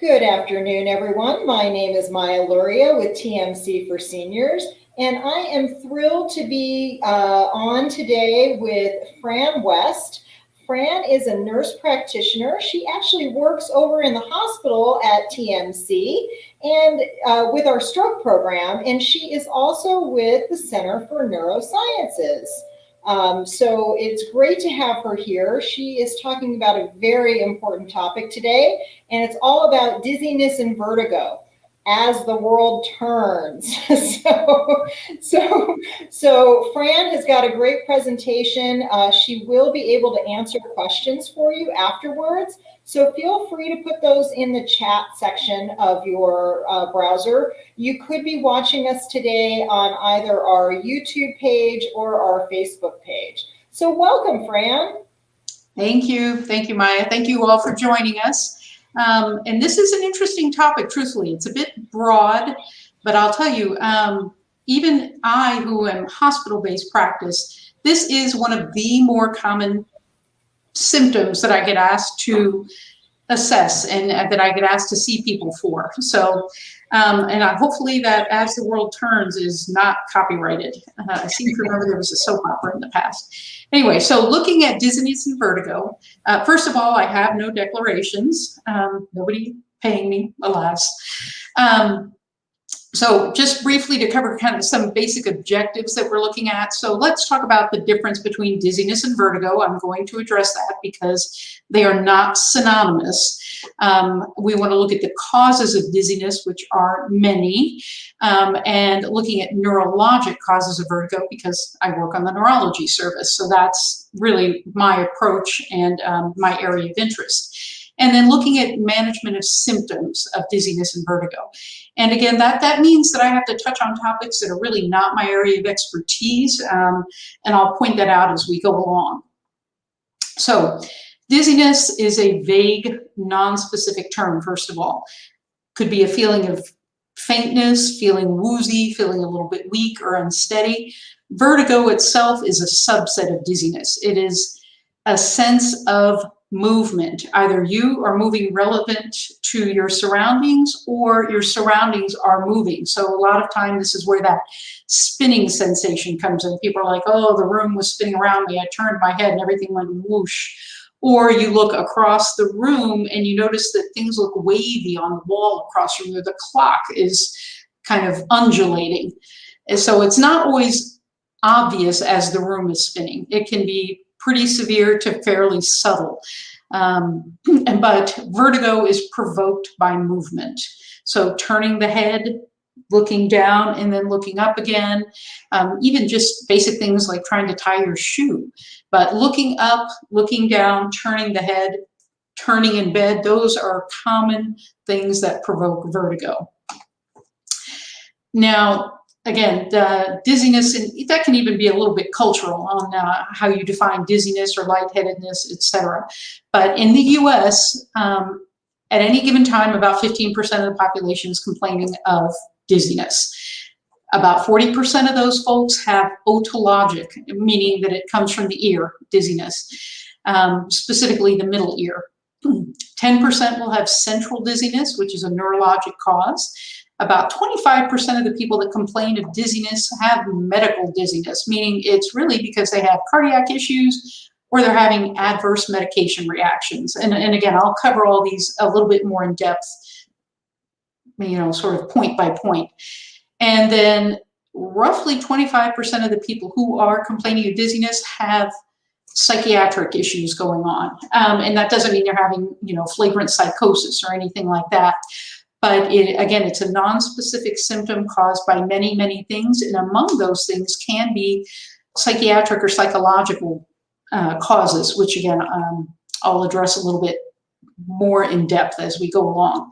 Good afternoon, everyone. My name is Maya Luria with TMC for Seniors, and I am thrilled to be on today with Fran West. Fran is a nurse practitioner. She actually works over in the hospital at TMC and with our stroke program, and she is also with the Center for Neurosciences. So it's great to have her here. She is talking about a very important topic today, and it's all about dizziness and vertigo as the world turns. So Fran has got a great presentation. She will be able to answer questions for you afterwards. So feel free to put those in the chat section of your browser. You could be watching us today on either our YouTube page or our Facebook page. So welcome, Fran. Thank you, Maya. Thank you all for joining us. And this is an interesting topic, truthfully. It's a bit broad, but I'll tell you, even I, who am hospital-based practice, this is one of the more common symptoms that I get asked to assess and that I get asked to see people for. So, and hopefully that As the World Turns is not copyrighted. I seem to remember there was a soap opera in the past. Anyway, so looking at dizziness and vertigo, first of all, I have no declarations. Nobody paying me, alas. So just briefly to cover kind of some basic objectives that we're looking at. So let's talk about the difference between dizziness and vertigo. I'm going to address that because they are not synonymous. We want to look at the causes of dizziness, which are many, and looking at neurologic causes of vertigo because I work on the neurology service. So that's really my approach and my area of interest. And then looking at management of symptoms of dizziness and vertigo. And again, that means that I have to touch on topics that are really not my area of expertise, and I'll point that out as we go along. So dizziness is a vague, non-specific term, first of all. Could be a feeling of faintness, feeling woozy, feeling a little bit weak or unsteady. Vertigo itself is a subset of dizziness. It is a sense of movement. Either you are moving relevant to your surroundings or your surroundings are moving. So a lot of time this is where that spinning sensation comes in. People are like, oh, the room was spinning around me. I turned my head and everything went whoosh. Or you look across the room and you notice that things look wavy on the wall across from you. The clock is kind of undulating. And so it's not always obvious as the room is spinning. It can be pretty severe to fairly subtle. But vertigo is provoked by movement. So turning the head, looking down and then looking up again, even just basic things like trying to tie your shoe. But looking up, looking down, turning the head, turning in bed, those are common things that provoke vertigo. Now, again, the dizziness, and that can even be a little bit cultural on how you define dizziness or lightheadedness, etc. But in the US, at any given time, about 15% of the population is complaining of dizziness. About 40% of those folks have otologic, meaning that it comes from the ear, dizziness, specifically the middle ear. 10% will have central dizziness, which is a neurologic cause. About 25% of the people that complain of dizziness have medical dizziness, meaning it's really because they have cardiac issues or they're having adverse medication reactions. And again, I'll cover all these a little bit more in depth, you know, sort of point by point. And then roughly 25% of the people who are complaining of dizziness have psychiatric issues going on. And that doesn't mean they're having, you know, flagrant psychosis or anything like that. But again, it's a non-specific symptom caused by many, many things. And among those things can be psychiatric or psychological causes, which again, I'll address a little bit more in depth as we go along.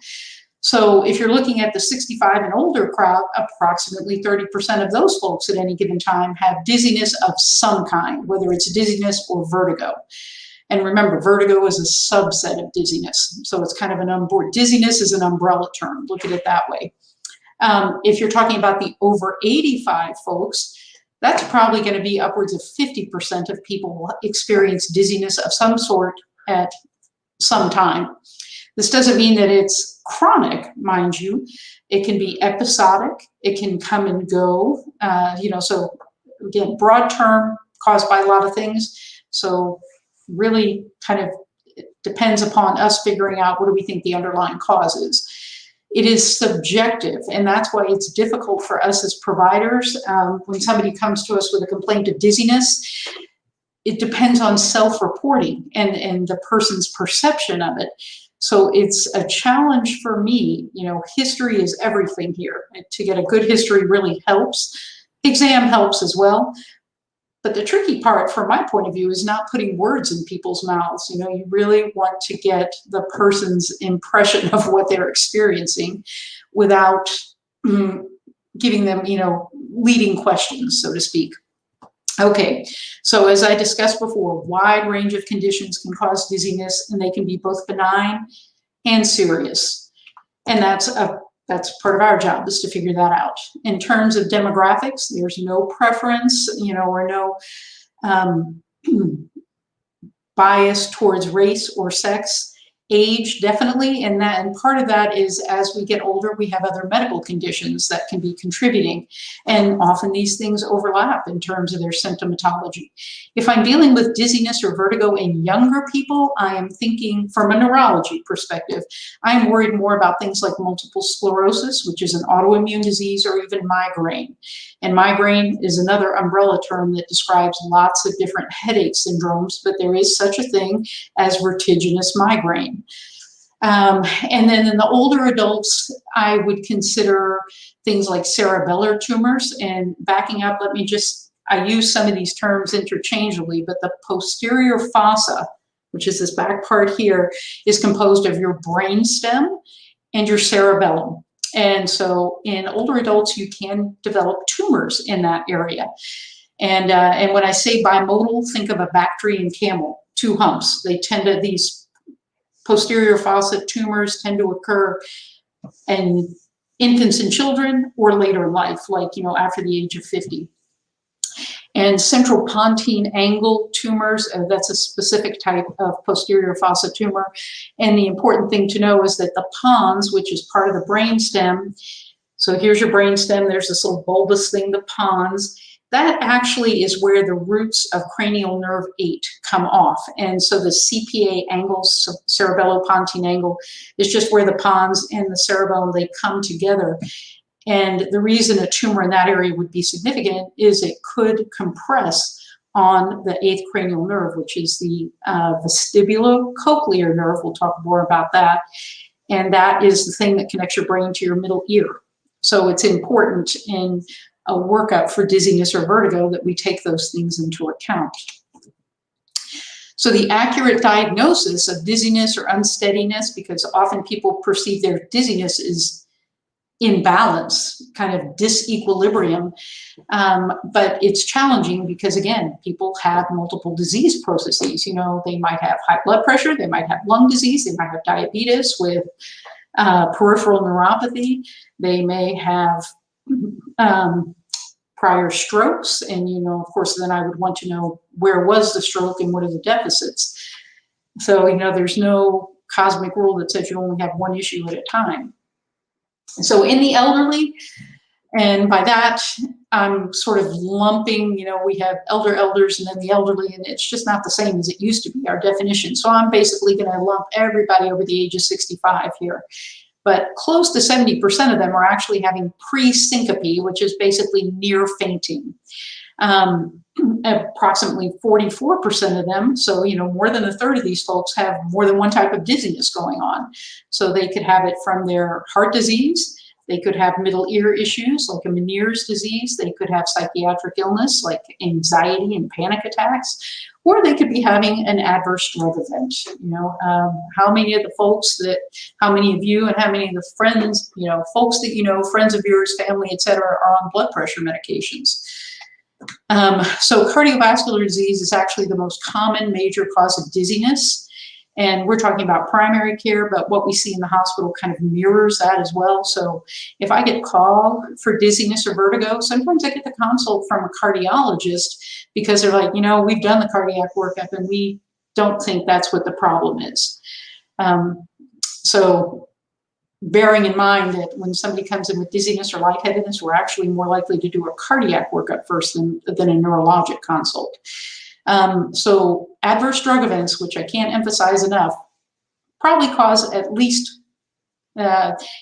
So if you're looking at the 65 and older crowd, approximately 30% of those folks at any given time have dizziness of some kind, whether it's dizziness or vertigo. And remember, vertigo is a subset of dizziness. So it's kind of an dizziness is an umbrella term. Look at it that way. If you're talking about the over 85 folks, that's probably going to be upwards of 50% of people will experience dizziness of some sort at some time. This doesn't mean that it's chronic, mind you. It can be episodic. It can come and go. So again, broad term, caused by a lot of things. So really kind of it depends upon us figuring out what do we think the underlying cause is. It is subjective, and that's why it's difficult for us as providers. When somebody comes to us with a complaint of dizziness, it depends on self-reporting and the person's perception of it. So it's a challenge for me. History is everything here. To get a good history really helps. Exam helps as well. But the tricky part, from my point of view, is not putting words in people's mouths. You really want to get the person's impression of what they're experiencing without giving them, leading questions, so to speak. Okay, so as I discussed before, a wide range of conditions can cause dizziness, and they can be both benign and serious. And that's part of our job, is to figure that out. In terms of demographics, there's no preference, or no bias towards race or sex. Age, definitely, and part of that is as we get older, we have other medical conditions that can be contributing, and often these things overlap in terms of their symptomatology. If I'm dealing with dizziness or vertigo in younger people, I am thinking from a neurology perspective. I'm worried more about things like multiple sclerosis, which is an autoimmune disease, or even migraine. And migraine is another umbrella term that describes lots of different headache syndromes, but there is such a thing as vertiginous migraine. And then in the older adults, I would consider things like cerebellar tumors. And backing up, I use some of these terms interchangeably, but the posterior fossa, which is this back part here, is composed of your brainstem and your cerebellum. And so in older adults, you can develop tumors in that area. And when I say bimodal, think of a Bactrian camel, two humps. These posterior fossa tumors tend to occur in infants and children, or later in life, like, after the age of 50. And central pontine angle tumors, that's a specific type of posterior fossa tumor. And the important thing to know is that the pons, which is part of the brainstem, so here's your brainstem, there's this little bulbous thing, the pons, that actually is where the roots of cranial nerve 8 come off. And so the CPA angle, so cerebellopontine angle, is just where the pons and the cerebellum, they come together. And the reason a tumor in that area would be significant is it could compress on the 8th cranial nerve, which is the vestibulocochlear nerve. We'll talk more about that. And that is the thing that connects your brain to your middle ear. So it's important in a workup for dizziness or vertigo that we take those things into account. So the accurate diagnosis of dizziness or unsteadiness, because often people perceive their dizziness as imbalance, kind of disequilibrium, but it's challenging because, again, people have multiple disease processes. They might have high blood pressure, they might have lung disease, they might have diabetes with peripheral neuropathy, they may have prior strokes, and of course then I would want to know where was the stroke and what are the deficits. So there's no cosmic rule that says you only have one issue at a time. So in the elderly, and by that I'm sort of lumping, we have elders and then the elderly, and it's just not the same as it used to be, our definition. So I'm basically going to lump everybody over the age of 65 here. But close to 70% of them are actually having pre-syncope, which is basically near fainting. Approximately 44% of them, so more than a third of these folks have more than one type of dizziness going on. So they could have it from their heart disease, they could have middle ear issues like a Meniere's disease, they could have psychiatric illness like anxiety and panic attacks, or they could be having an adverse drug event. How many of you and how many of the friends, folks that friends of yours, family, etc., are on blood pressure medications? So cardiovascular disease is actually the most common major cause of dizziness. And we're talking about primary care, but what we see in the hospital kind of mirrors that as well. So if I get called for dizziness or vertigo, sometimes I get the consult from a cardiologist because they're like, we've done the cardiac workup and we don't think that's what the problem is. So bearing in mind that when somebody comes in with dizziness or lightheadedness, we're actually more likely to do a cardiac workup first than a neurologic consult. So adverse drug events, which I can't emphasize enough, probably cause at least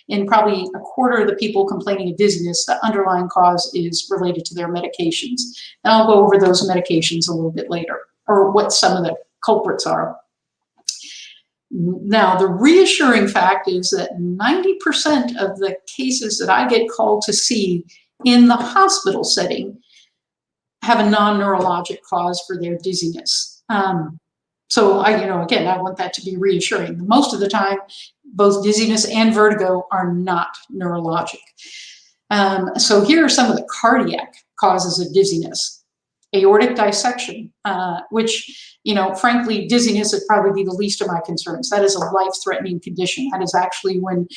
in probably a quarter of the people complaining of dizziness, the underlying cause is related to their medications. And I'll go over those medications a little bit later, or what some of the culprits are. Now, the reassuring fact is that 90% of the cases that I get called to see in the hospital setting have a non-neurologic cause for their dizziness. So again, I want that to be reassuring. Most of the time, both dizziness and vertigo are not neurologic. So here are some of the cardiac causes of dizziness. Aortic dissection, which, frankly, dizziness would probably be the least of my concerns. That is a life-threatening condition. That is actually when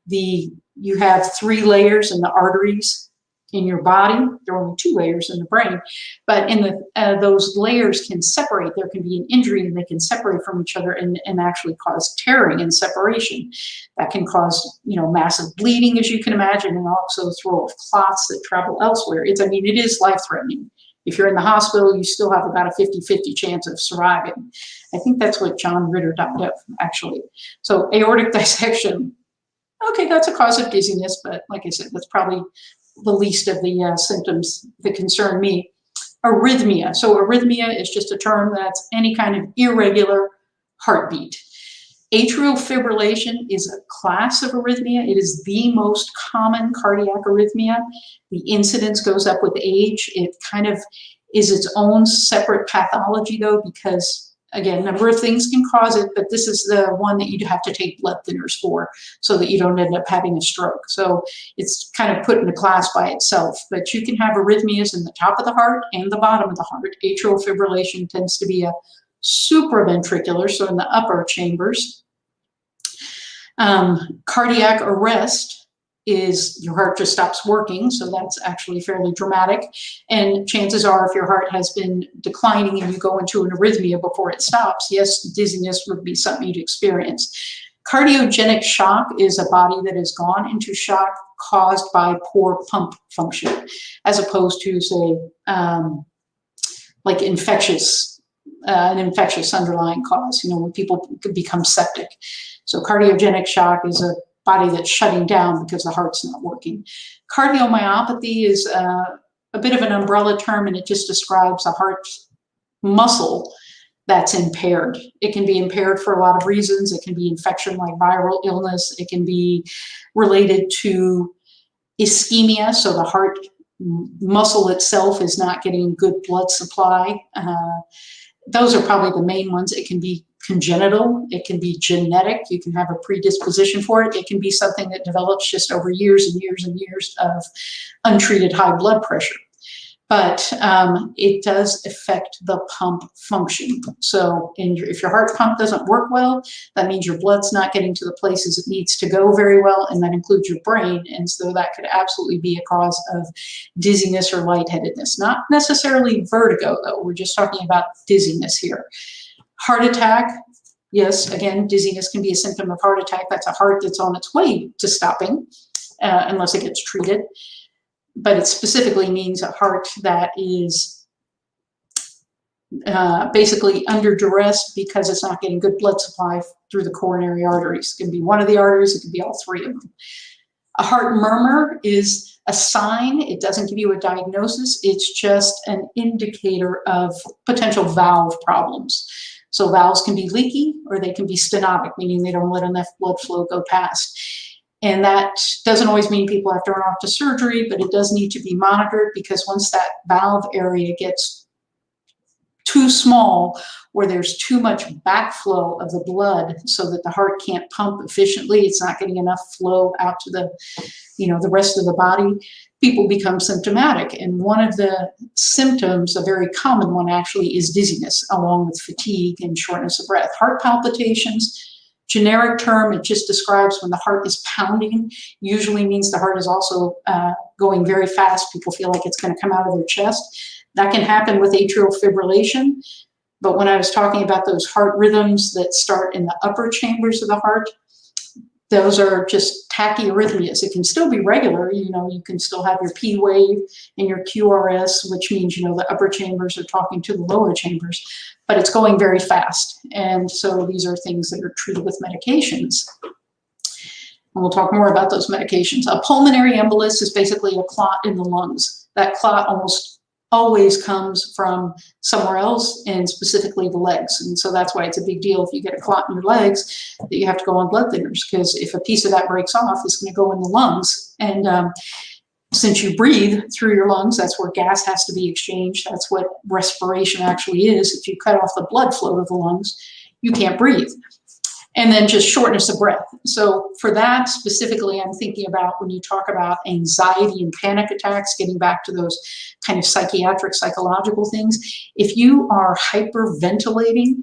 you have 3 layers in the arteries in your body. There are only 2 layers in the brain, but in those layers can separate. There can be an injury and they can separate from each other and actually cause tearing and separation. That can cause, massive bleeding, as you can imagine, and also throw off clots that travel elsewhere. It is life-threatening. If you're in the hospital, you still have about a 50-50 chance of surviving. I think that's what John Ritter died of, actually. So aortic dissection, okay, that's a cause of dizziness, but like I said, that's probably the least of the symptoms that concern me. Arrhythmia. So arrhythmia is just a term that's any kind of irregular heartbeat. Atrial fibrillation is a class of arrhythmia. It is the most common cardiac arrhythmia. The incidence goes up with age. It kind of is its own separate pathology, though, because, again, a number of things can cause it, but this is the one that you have to take blood thinners for so that you don't end up having a stroke. So it's kind of put in a class by itself, but you can have arrhythmias in the top of the heart and the bottom of the heart. Atrial fibrillation tends to be a supraventricular, so in the upper chambers. Cardiac arrest is your heart just stops working, so that's actually fairly dramatic. And chances are, if your heart has been declining and you go into an arrhythmia before it stops, yes, dizziness would be something you'd experience. Cardiogenic shock is a body that has gone into shock caused by poor pump function, as opposed to, say, like an infectious underlying cause, when people become septic. So cardiogenic shock is a body that's shutting down because the heart's not working. Cardiomyopathy is a bit of an umbrella term, and it just describes a heart muscle that's impaired. It can be impaired for a lot of reasons. It can be infection like viral illness. It can be related to ischemia, so the heart muscle itself is not getting good blood supply. Those are probably the main ones. It can be congenital. It can be genetic. You can have a predisposition for it. It can be something that develops just over years and years and years of untreated high blood pressure. But it does affect the pump function. So if your heart pump doesn't work well, that means your blood's not getting to the places it needs to go very well, and that includes your brain. And so that could absolutely be a cause of dizziness or lightheadedness. Not necessarily vertigo, though. We're just talking about dizziness here. Heart attack, yes, again, dizziness can be a symptom of heart attack. That's a heart that's on its way to stopping, unless it gets treated. But it specifically means a heart that is basically under duress because it's not getting good blood supply through the coronary arteries. It can be one of the arteries, it can be all 3 of them. A heart murmur is a sign. It doesn't give you a diagnosis. It's just an indicator of potential valve problems. So valves can be leaky or they can be stenotic, meaning they don't let enough blood flow go past. And that doesn't always mean people have to run off to surgery, but it does need to be monitored, because once that valve area gets too small, or there's too much backflow of the blood so that the heart can't pump efficiently, it's not getting enough flow out to the rest of the body, people become symptomatic. And one of the symptoms, a very common one actually, is dizziness, along with fatigue and shortness of breath. Heart palpitations, generic term, it just describes when the heart is pounding, usually means the heart is also going very fast. People feel like it's going to come out of their chest. That can happen with atrial fibrillation. But when I was talking about those heart rhythms that start in the upper chambers of the heart, Those are just tachyarrhythmias. It can still be regular, you can still have your P wave and your QRS, which means, the upper chambers are talking to the lower chambers, but it's going very fast. And so these are things that are treated with medications. And we'll talk more about those medications. A pulmonary embolus is basically a clot in the lungs. That clot almost always comes from somewhere else, and specifically the legs. And so that's why it's a big deal if you get a clot in your legs that you have to go on blood thinners, because if a piece of that breaks off, it's going to go in the lungs. And since you breathe through your lungs, that's where gas has to be exchanged. That's what respiration actually is. If you cut off the blood flow to the lungs, you can't breathe. And then just shortness of breath. So for that specifically, I'm thinking about when you talk about anxiety and panic attacks, getting back to those kind of psychiatric, psychological things. If you are hyperventilating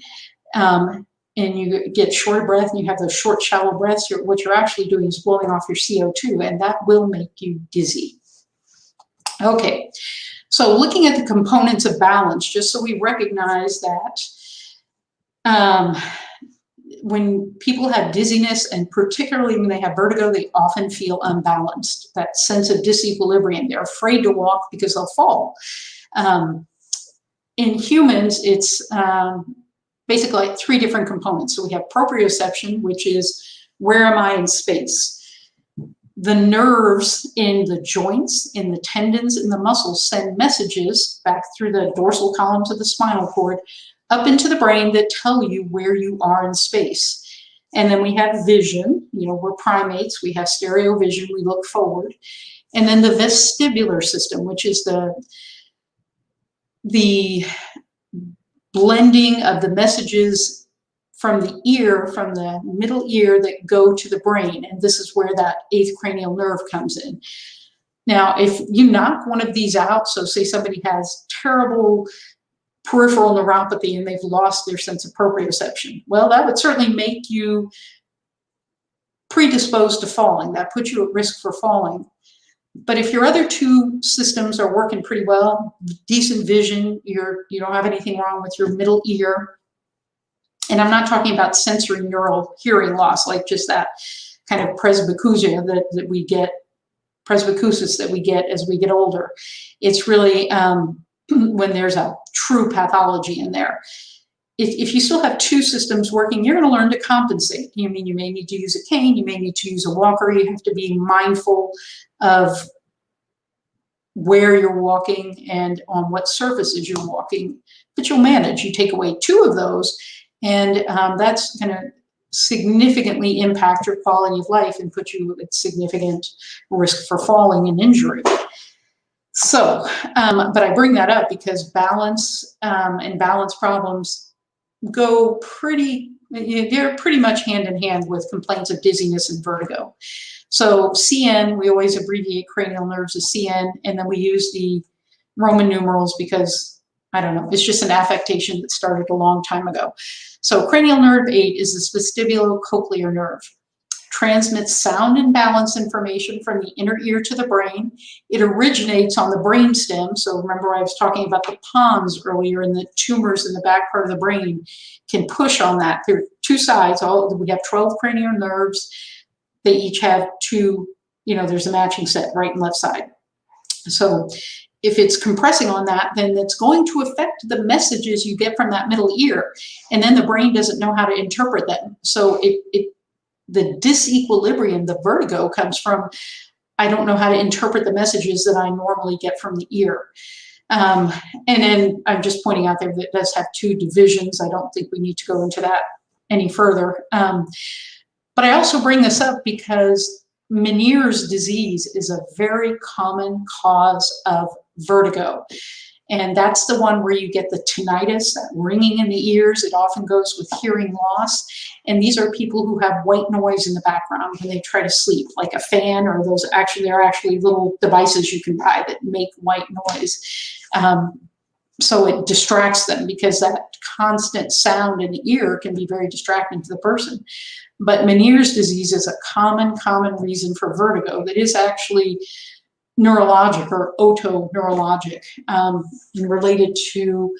and you get short of breath and you have those short, shallow breaths, what you're actually doing is blowing off your CO2, and that will make you dizzy. Okay, so looking at the components of balance, just so we recognize that when people have dizziness, and particularly when they have vertigo, they often feel unbalanced, that sense of disequilibrium. They're afraid to walk because they'll fall. In humans, it's basically like 3 different components. So we have proprioception, which is where am I in space? The nerves in the joints, in the tendons, in the muscles send messages back through the dorsal columns of the spinal cord up into the brain that tell you where you are in space. And then we have vision, we're primates, we have stereo vision, we look forward. And then the vestibular system, which is the blending of the messages from the ear, from the middle ear that go to the brain. And this is where that 8th cranial nerve comes in. Now, if you knock one of these out, so say somebody has terrible peripheral neuropathy and they've lost their sense of proprioception, well, that would certainly make you predisposed to falling. That puts you at risk for falling. But if your other 2 systems are working pretty well, decent vision, you don't have anything wrong with your middle ear, and I'm not talking about sensory neural hearing loss, like just that kind of presbycusia that we get, presbycusis that we get as we get older. It's really when there's a true pathology in there. If you still have 2 systems working, you're going to learn to compensate. You may need to use a cane, you may need to use a walker. You have to be mindful of where you're walking and on what surfaces you're walking, but you'll manage. You take away 2 of those, and that's going to significantly impact your quality of life and put you at significant risk for falling and injury. So, but I bring that up because balance and balance problems they're pretty much hand in hand with complaints of dizziness and vertigo. So CN, we always abbreviate cranial nerves as CN, and then we use the Roman numerals because, I don't know, it's just an affectation that started a long time ago. So cranial nerve 8 is the vestibulocochlear nerve. Transmits sound and balance information from the inner ear to the brain. It originates on the brain stem. So remember I was talking about the pons earlier, and the tumors in the back part of the brain can push on that. There are 2 sides. We have 12 cranial nerves. They each have 2, there's a matching set, right and left side. So if it's compressing on that, then it's going to affect the messages you get from that middle ear. And then the brain doesn't know how to interpret them. So the disequilibrium, the vertigo, comes from, I don't know how to interpret the messages that I normally get from the ear. And then I'm just pointing out there that it does have 2 divisions. I don't think we need to go into that any further. But I also bring this up because Meniere's disease is a very common cause of vertigo. And that's the one where you get the tinnitus, that ringing in the ears. It often goes with hearing loss. And these are people who have white noise in the background when they try to sleep, like a fan, or they're actually little devices you can buy that make white noise. So it distracts them because that constant sound in the ear can be very distracting to the person. But Meniere's disease is a common reason for vertigo that is actually neurologic or otoneurologic, and related to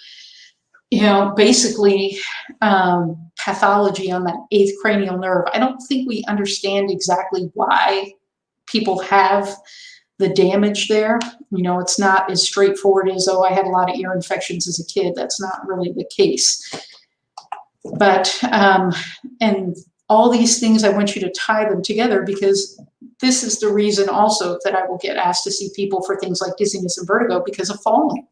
basically pathology on that 8th cranial nerve. I don't think we understand exactly why people have the damage there. It's not as straightforward as, oh, I had a lot of ear infections as a kid. That's not really the case. But, and all these things, I want you to tie them together, because this is the reason also that I will get asked to see people for things like dizziness and vertigo because of falling.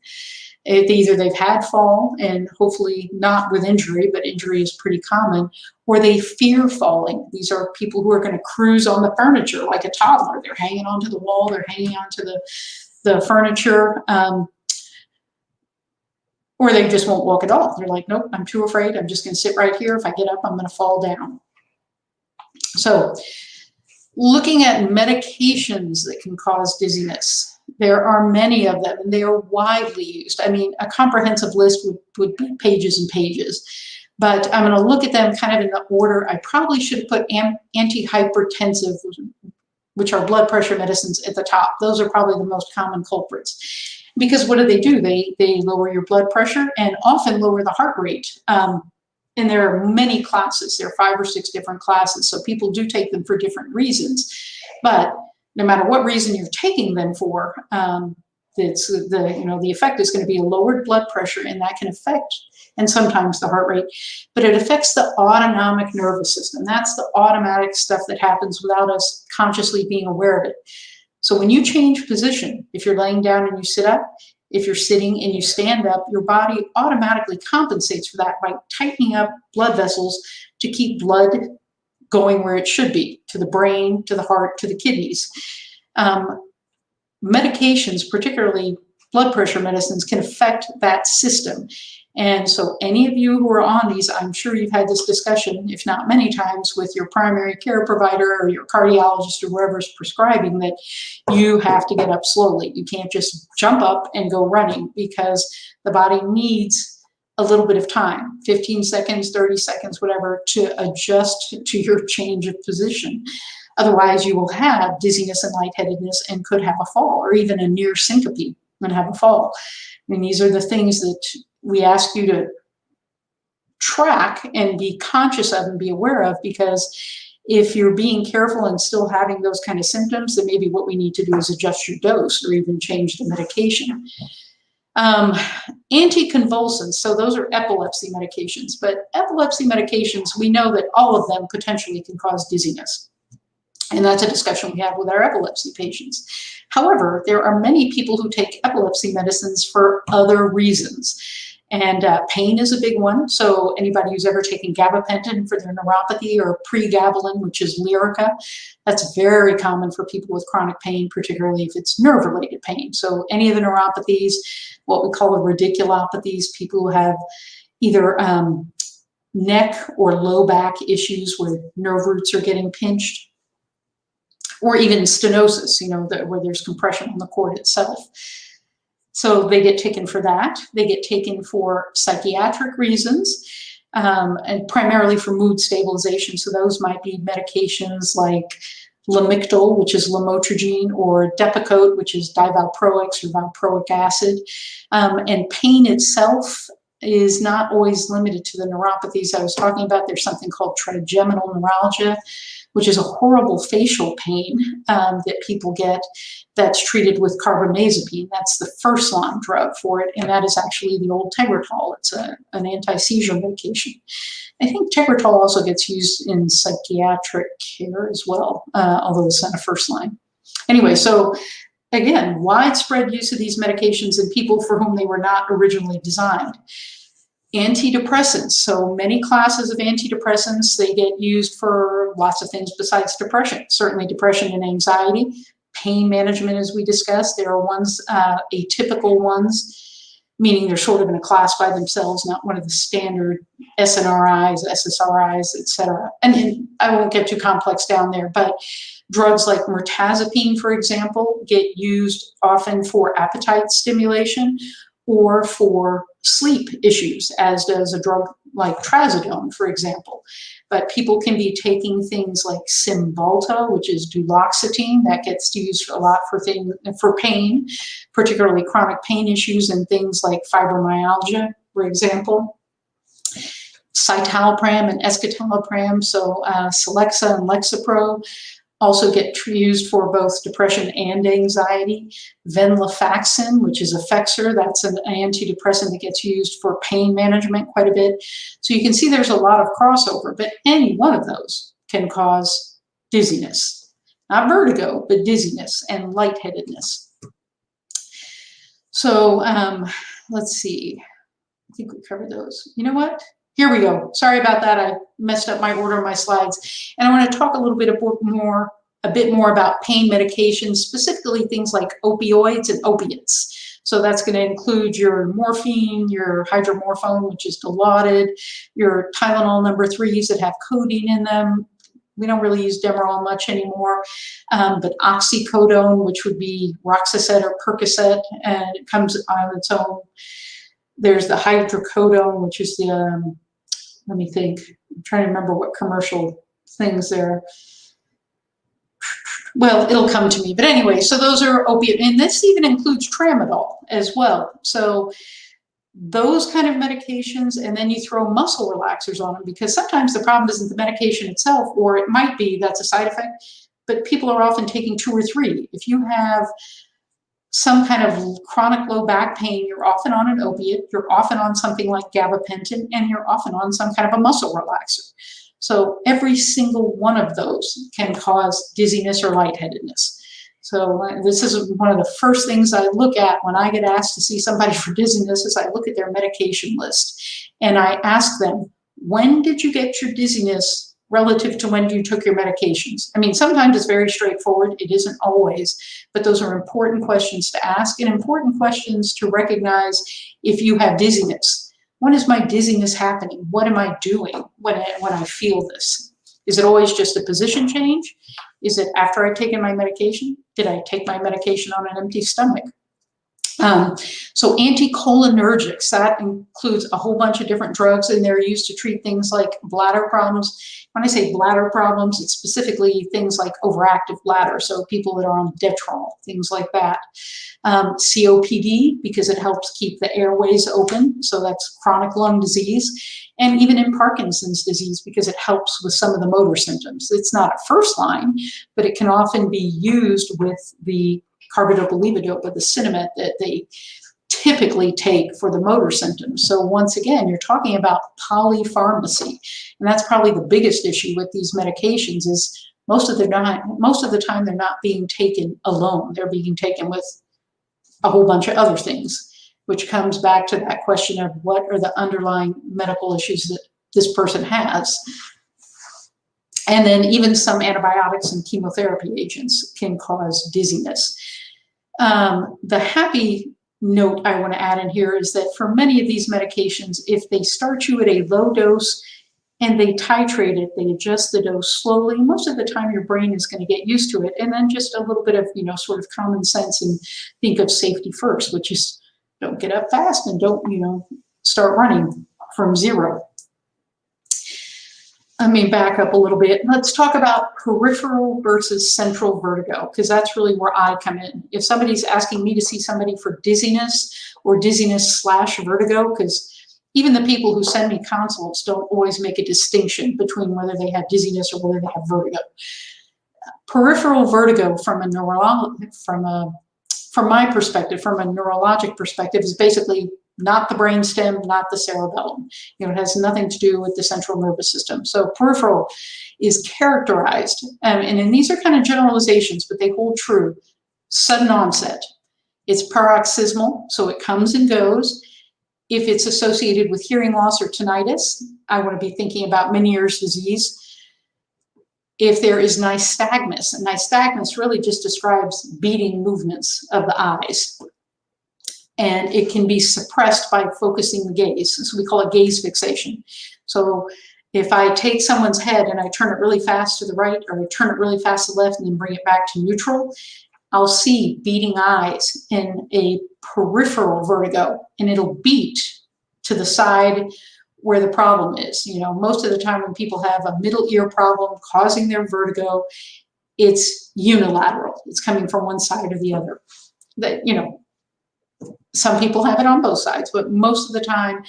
Either they've had fall, and hopefully not with injury, but injury is pretty common, or they fear falling. These are people who are going to cruise on the furniture like a toddler. They're hanging onto the wall, they're hanging onto the furniture, or they just won't walk at all. They're like, nope, I'm too afraid. I'm just going to sit right here. If I get up, I'm going to fall down. So looking at medications that can cause dizziness, there are many of them, and they are widely used. I mean, a comprehensive list would be pages and pages, but I'm going to look at them kind of in the order. I probably should have put antihypertensive, which are blood pressure medicines, at the top. Those are probably the most common culprits. Because what do? They lower your blood pressure and often lower the heart rate. And there are many classes. There are 5 or 6 different classes. So people do take them for different reasons. But no matter what reason you're taking them for, the effect is going to be a lowered blood pressure, and that can affect, and sometimes the heart rate, but it affects the autonomic nervous system. That's the automatic stuff that happens without us consciously being aware of it. So when you change position, if you're laying down and you sit up, if you're sitting and you stand up, your body automatically compensates for that by tightening up blood vessels to keep blood going where it should be, to the brain, to the heart, to the kidneys. Medications, particularly blood pressure medicines, can affect that system. And so any of you who are on these, I'm sure you've had this discussion, if not many times, with your primary care provider or your cardiologist or whoever's prescribing, that you have to get up slowly. You can't just jump up and go running, because the body needs a little bit of time, 15 seconds, 30 seconds, whatever, to adjust to your change of position. Otherwise, you will have dizziness and lightheadedness and could have a fall, or even a near syncope and have a fall. I mean, these are the things that we ask you to track and be conscious of and be aware of, because if you're being careful and still having those kind of symptoms, then maybe what we need to do is adjust your dose or even change the medication. Anticonvulsants, so those are epilepsy medications, but epilepsy medications, we know that all of them potentially can cause dizziness. And that's a discussion we have with our epilepsy patients. However, there are many people who take epilepsy medicines for other reasons. And pain is a big one. So anybody who's ever taken gabapentin for their neuropathy, or pregabalin, which is Lyrica, that's very common for people with chronic pain, particularly if it's nerve-related pain. So any of the neuropathies, what we call the radiculopathies, people who have either neck or low back issues where nerve roots are getting pinched, or even stenosis, where there's compression on the cord itself. So they get taken for that. They get taken for psychiatric reasons, and primarily for mood stabilization. So those might be medications like Lamictal, which is lamotrigine, or Depakote, which is divalproex or valproic acid. And pain itself is not always limited to the neuropathies I was talking about. There's something called trigeminal neuralgia, which is a horrible facial pain that people get, that's treated with carbamazepine. That's the first-line drug for it, and that is actually the old Tegretol. It's an anti-seizure medication. I think Tegretol also gets used in psychiatric care as well, although it's not a first line. Anyway, so again, widespread use of these medications in people for whom they were not originally designed. Antidepressants, so many classes of antidepressants, they get used for lots of things besides depression, certainly depression and anxiety. Pain management, as we discussed, there are ones, atypical ones, meaning they're sort of in a class by themselves, not one of the standard SNRIs, SSRIs, etc. And I won't get too complex down there, but drugs like mirtazapine, for example, get used often for appetite stimulation or for sleep issues, as does a drug like trazodone, for example. But people can be taking things like Cymbalta, which is duloxetine, that gets used a lot for pain, particularly chronic pain issues, and things like fibromyalgia, for example. Citalopram and escitalopram, so Celexa and Lexapro, also get used for both depression and anxiety. Venlafaxine, which is Effexor, that's an antidepressant that gets used for pain management quite a bit. So you can see there's a lot of crossover, but any one of those can cause dizziness. Not vertigo, but dizziness and lightheadedness. So let's see. I think we covered those. You know what? Here we go. Sorry about that. I messed up my order of my slides. And I want to talk a little bit more about pain medications, specifically things like opioids and opiates. So that's going to include your morphine, your hydromorphone, which is Dilaudid, your Tylenol number 3s that have codeine in them. We don't really use Demerol much anymore, but oxycodone, which would be Roxicet or Percocet, and it comes on its own. There's the hydrocodone, which is the, let me think, I'm trying to remember what commercial things there. Well, it'll come to me. But anyway, so those are opiate, and this even includes tramadol as well. So those kind of medications, and then you throw muscle relaxers on them, because sometimes the problem isn't the medication itself, or it might be that's a side effect, but people are often taking 2 or 3. If you have some kind of chronic low back pain, you're often on an opiate, you're often on something like gabapentin, and you're often on some kind of a muscle relaxer. So every single one of those can cause dizziness or lightheadedness. So this is one of the first things I look at when I get asked to see somebody for dizziness, is I look at their medication list and I ask them, when did you get your dizziness relative to when you took your medications? I mean, sometimes it's very straightforward. It isn't always, but those are important questions to ask, and important questions to recognize if you have dizziness. When is my dizziness happening? What am I doing when I feel this? Is it always just a position change? Is it after I've taken my medication? Did I take my medication on an empty stomach? So anticholinergics, that includes a whole bunch of different drugs, and they're used to treat things like bladder problems. When I say bladder problems, it's specifically things like overactive bladder, so people that are on Detrol, things like that. COPD, because it helps keep the airways open, so that's chronic lung disease. And even in Parkinson's disease, because it helps with some of the motor symptoms. It's not a first line, but it can often be used with the carbidopa-levodopa, the Sinemet that they typically take for the motor symptoms. So once again, you're talking about polypharmacy, and that's probably the biggest issue with these medications. Is most of the time they're not being taken alone; they're being taken with a whole bunch of other things, which comes back to that question of what are the underlying medical issues that this person has. And then even some antibiotics and chemotherapy agents can cause dizziness. The happy note I want to add in here is that for many of these medications, if they start you at a low dose and they titrate it, they adjust the dose slowly, most of the time your brain is going to get used to it. And then just a little bit of, sort of common sense and think of safety first, which is don't get up fast and don't, start running from zero. Let me back up a little bit. Let's talk about peripheral versus central vertigo, because that's really where I come in. If somebody's asking me to see somebody for dizziness or dizziness/vertigo, because even the people who send me consults don't always make a distinction between whether they have dizziness or whether they have vertigo. Peripheral vertigo from my perspective, from a neurologic perspective, is basically not the brainstem, not the cerebellum. It has nothing to do with the central nervous system. So peripheral is characterized, and these are kind of generalizations, but they hold true. Sudden onset. It's paroxysmal, so it comes and goes. If it's associated with hearing loss or tinnitus, I want to be thinking about Meniere's disease. If there is nystagmus, and nystagmus really just describes beating movements of the eyes. And it can be suppressed by focusing the gaze. So we call it gaze fixation. So if I take someone's head and I turn it really fast to the right, or I turn it really fast to the left and then bring it back to neutral, I'll see beating eyes in a peripheral vertigo, and it'll beat to the side where the problem is. Most of the time when people have a middle ear problem causing their vertigo, it's unilateral. It's coming from one side or the other. Some people have it on both sides, but most of the time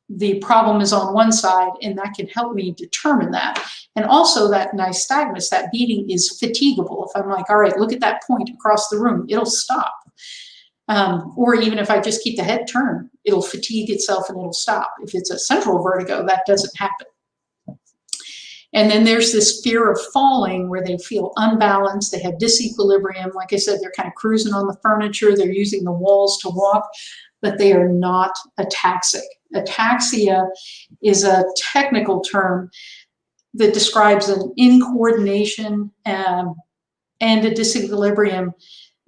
the problem is on one side, and that can help me determine that. And also that nystagmus, that beating, is fatigable. If I'm like, all right, look at that point across the room, it'll stop. Or even if I just keep the head turned, it'll fatigue itself and it'll stop. If it's a central vertigo, that doesn't happen. And then there's this fear of falling where they feel unbalanced, they have disequilibrium. Like I said, they're kind of cruising on the furniture, they're using the walls to walk, but they are not ataxic. Ataxia is a technical term that describes an incoordination and a disequilibrium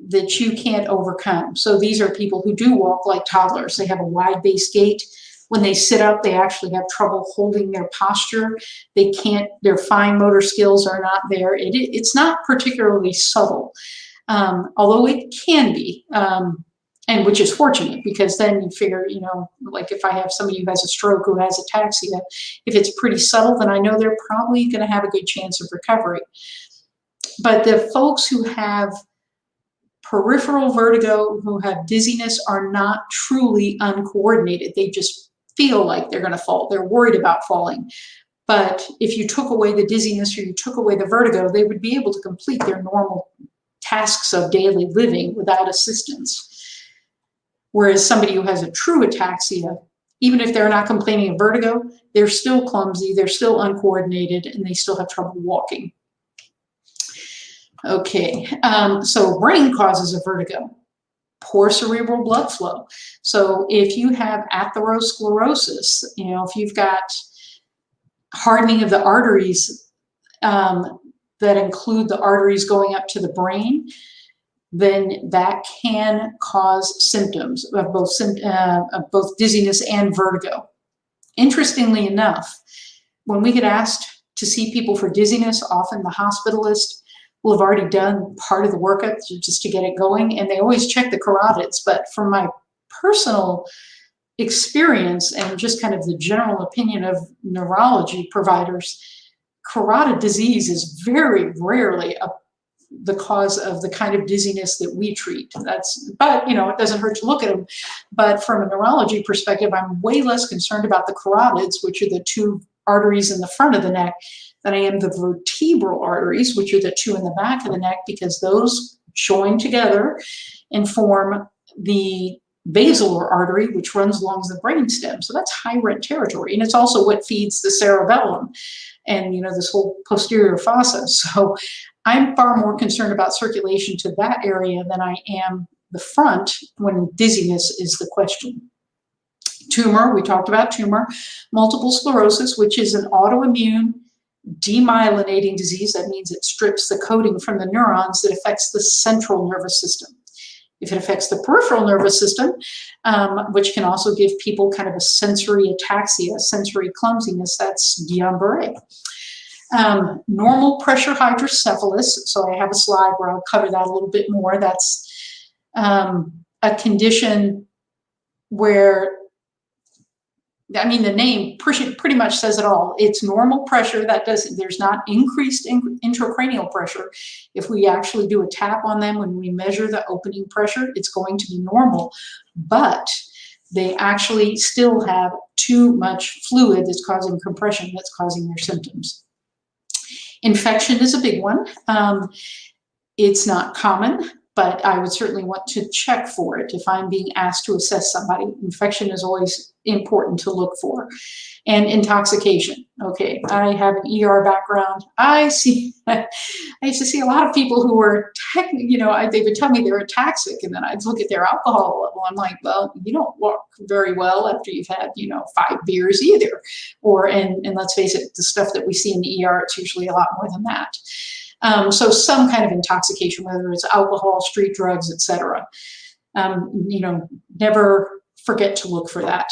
that you can't overcome. So these are people who do walk like toddlers. They have a wide base gait. When they sit up, they actually have trouble holding their posture. They can't, their fine motor skills are not there. It's not particularly subtle, although it can be, and which is fortunate, because then you figure, you know, like if I have somebody who has a stroke who has ataxia, if it's pretty subtle, then I know they're probably going to have a good chance of recovery. But the folks who have peripheral vertigo, who have dizziness, are not truly uncoordinated. They just feel like they're going to fall. They're worried about falling. But if you took away the dizziness or you took away the vertigo, they would be able to complete their normal tasks of daily living without assistance. Whereas somebody who has a true ataxia, even if they're not complaining of vertigo, they're still clumsy, they're still uncoordinated, and they still have trouble walking. Okay, so brain causes of vertigo. Poor cerebral blood flow. So if you have atherosclerosis, you know, if you've got hardening of the arteries that include the arteries going up to the brain, then that can cause symptoms of both dizziness and vertigo. Interestingly enough, when we get asked to see people for dizziness, often the hospitalist will have already done part of the workup just to get it going, and they always check the carotids. But from my personal experience and just kind of the general opinion of neurology providers, carotid disease is very rarely the cause of the kind of dizziness that we treat. But you know, it doesn't hurt to look at them. But from a neurology perspective, I'm way less concerned about the carotids, which are the two arteries in the front of the neck, than I am the vertebral arteries, which are the two in the back of the neck, because those join together and form the basilar artery, which runs along the brainstem. So that's high rent territory. And it's also what feeds the cerebellum and, you know, this whole posterior fossa. So I'm far more concerned about circulation to that area than I am the front when dizziness is the question. Tumor, we talked about tumor. Multiple sclerosis, which is an autoimmune demyelinating disease. That means it strips the coating from the neurons that affects the central nervous system. If it affects the peripheral nervous system, which can also give people kind of a sensory ataxia, sensory clumsiness, that's Guillain-Barré. Normal pressure hydrocephalus. So I have a slide where I'll cover that a little bit more. That's a condition where, I mean, the name pretty much says it all. It's normal pressure. There's not increased intracranial pressure. If we actually do a tap on them when we measure the opening pressure, it's going to be normal. But they actually still have too much fluid that's causing compression, that's causing their symptoms. Infection is a big one. It's not common, but I would certainly want to check for it if I'm being asked to assess somebody. Infection is always important to look for. And intoxication. Okay, I have an ER background. I used to see a lot of people who were, they would tell me they're ataxic, and then I'd look at their alcohol level. I'm like, well, you don't walk very well after you've had, 5 beers either. And let's face it, the stuff that we see in the ER, it's usually a lot more than that. So some kind of intoxication, whether it's alcohol, street drugs, etc. Never forget to look for that.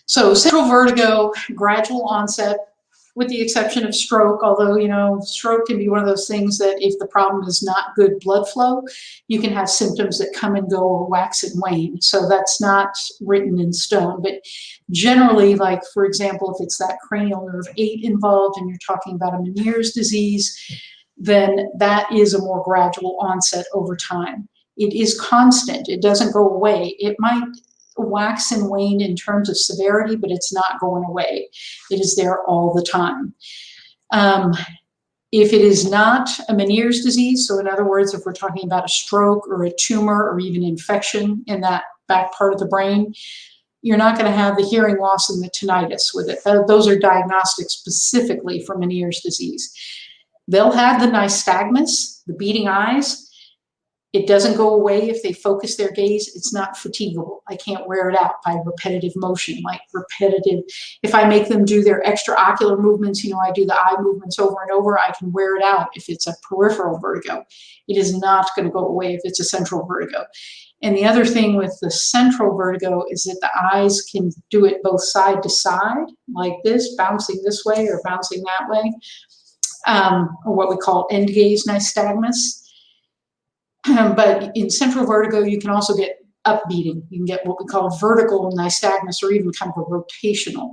So central vertigo, gradual onset, with the exception of stroke, although, stroke can be one of those things that if the problem is not good blood flow, you can have symptoms that come and go or wax and wane. So that's not written in stone. But generally, like, for example, if it's that cranial nerve 8 involved and you're talking about a Meniere's disease, then that is a more gradual onset over time. It is constant. It doesn't go away. It might wax and wane in terms of severity, but it's not going away. It is there all the time. If it is not a Meniere's disease, so in other words, if we're talking about a stroke or a tumor or even infection in that back part of the brain, you're not going to have the hearing loss and the tinnitus with it. Those are diagnostics specifically for Meniere's disease. They'll have the nystagmus, the beating eyes. It doesn't go away if they focus their gaze. It's not fatigable. I can't wear it out by repetitive motion, like repetitive. If I make them do their extraocular movements, I do the eye movements over and over, I can wear it out if it's a peripheral vertigo. It is not going to go away if it's a central vertigo. And the other thing with the central vertigo is that the eyes can do it both side to side, like this, bouncing this way or bouncing that way, or what we call end gaze nystagmus. But in central vertigo, you can also get upbeating. You can get what we call vertical nystagmus, or even kind of a rotational.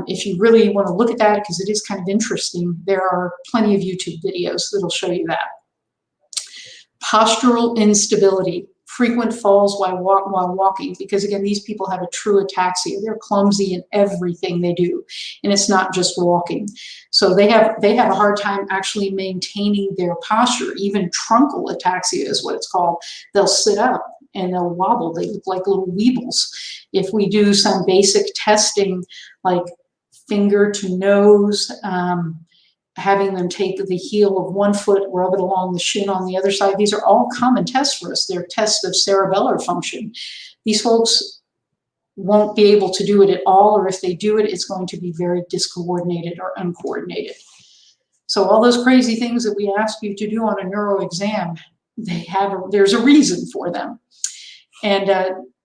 If you really want to look at that, because it is kind of interesting, there are plenty of YouTube videos that'll show you that. Postural instability, frequent falls while walking, because again, these people have a true ataxia. They're clumsy in everything they do, and it's not just walking. So they have a hard time actually maintaining their posture. Even truncal ataxia is what it's called. They'll sit up and they'll wobble. They look like little weebles. If we do some basic testing, like finger to nose, having them take the heel of one foot, rub it along the shin on the other side. These are all common tests for us. They're tests of cerebellar function. These folks won't be able to do it at all, or if they do it, it's going to be very discoordinated or uncoordinated. So all those crazy things that we ask you to do on a neuro exam, there's a reason for them. And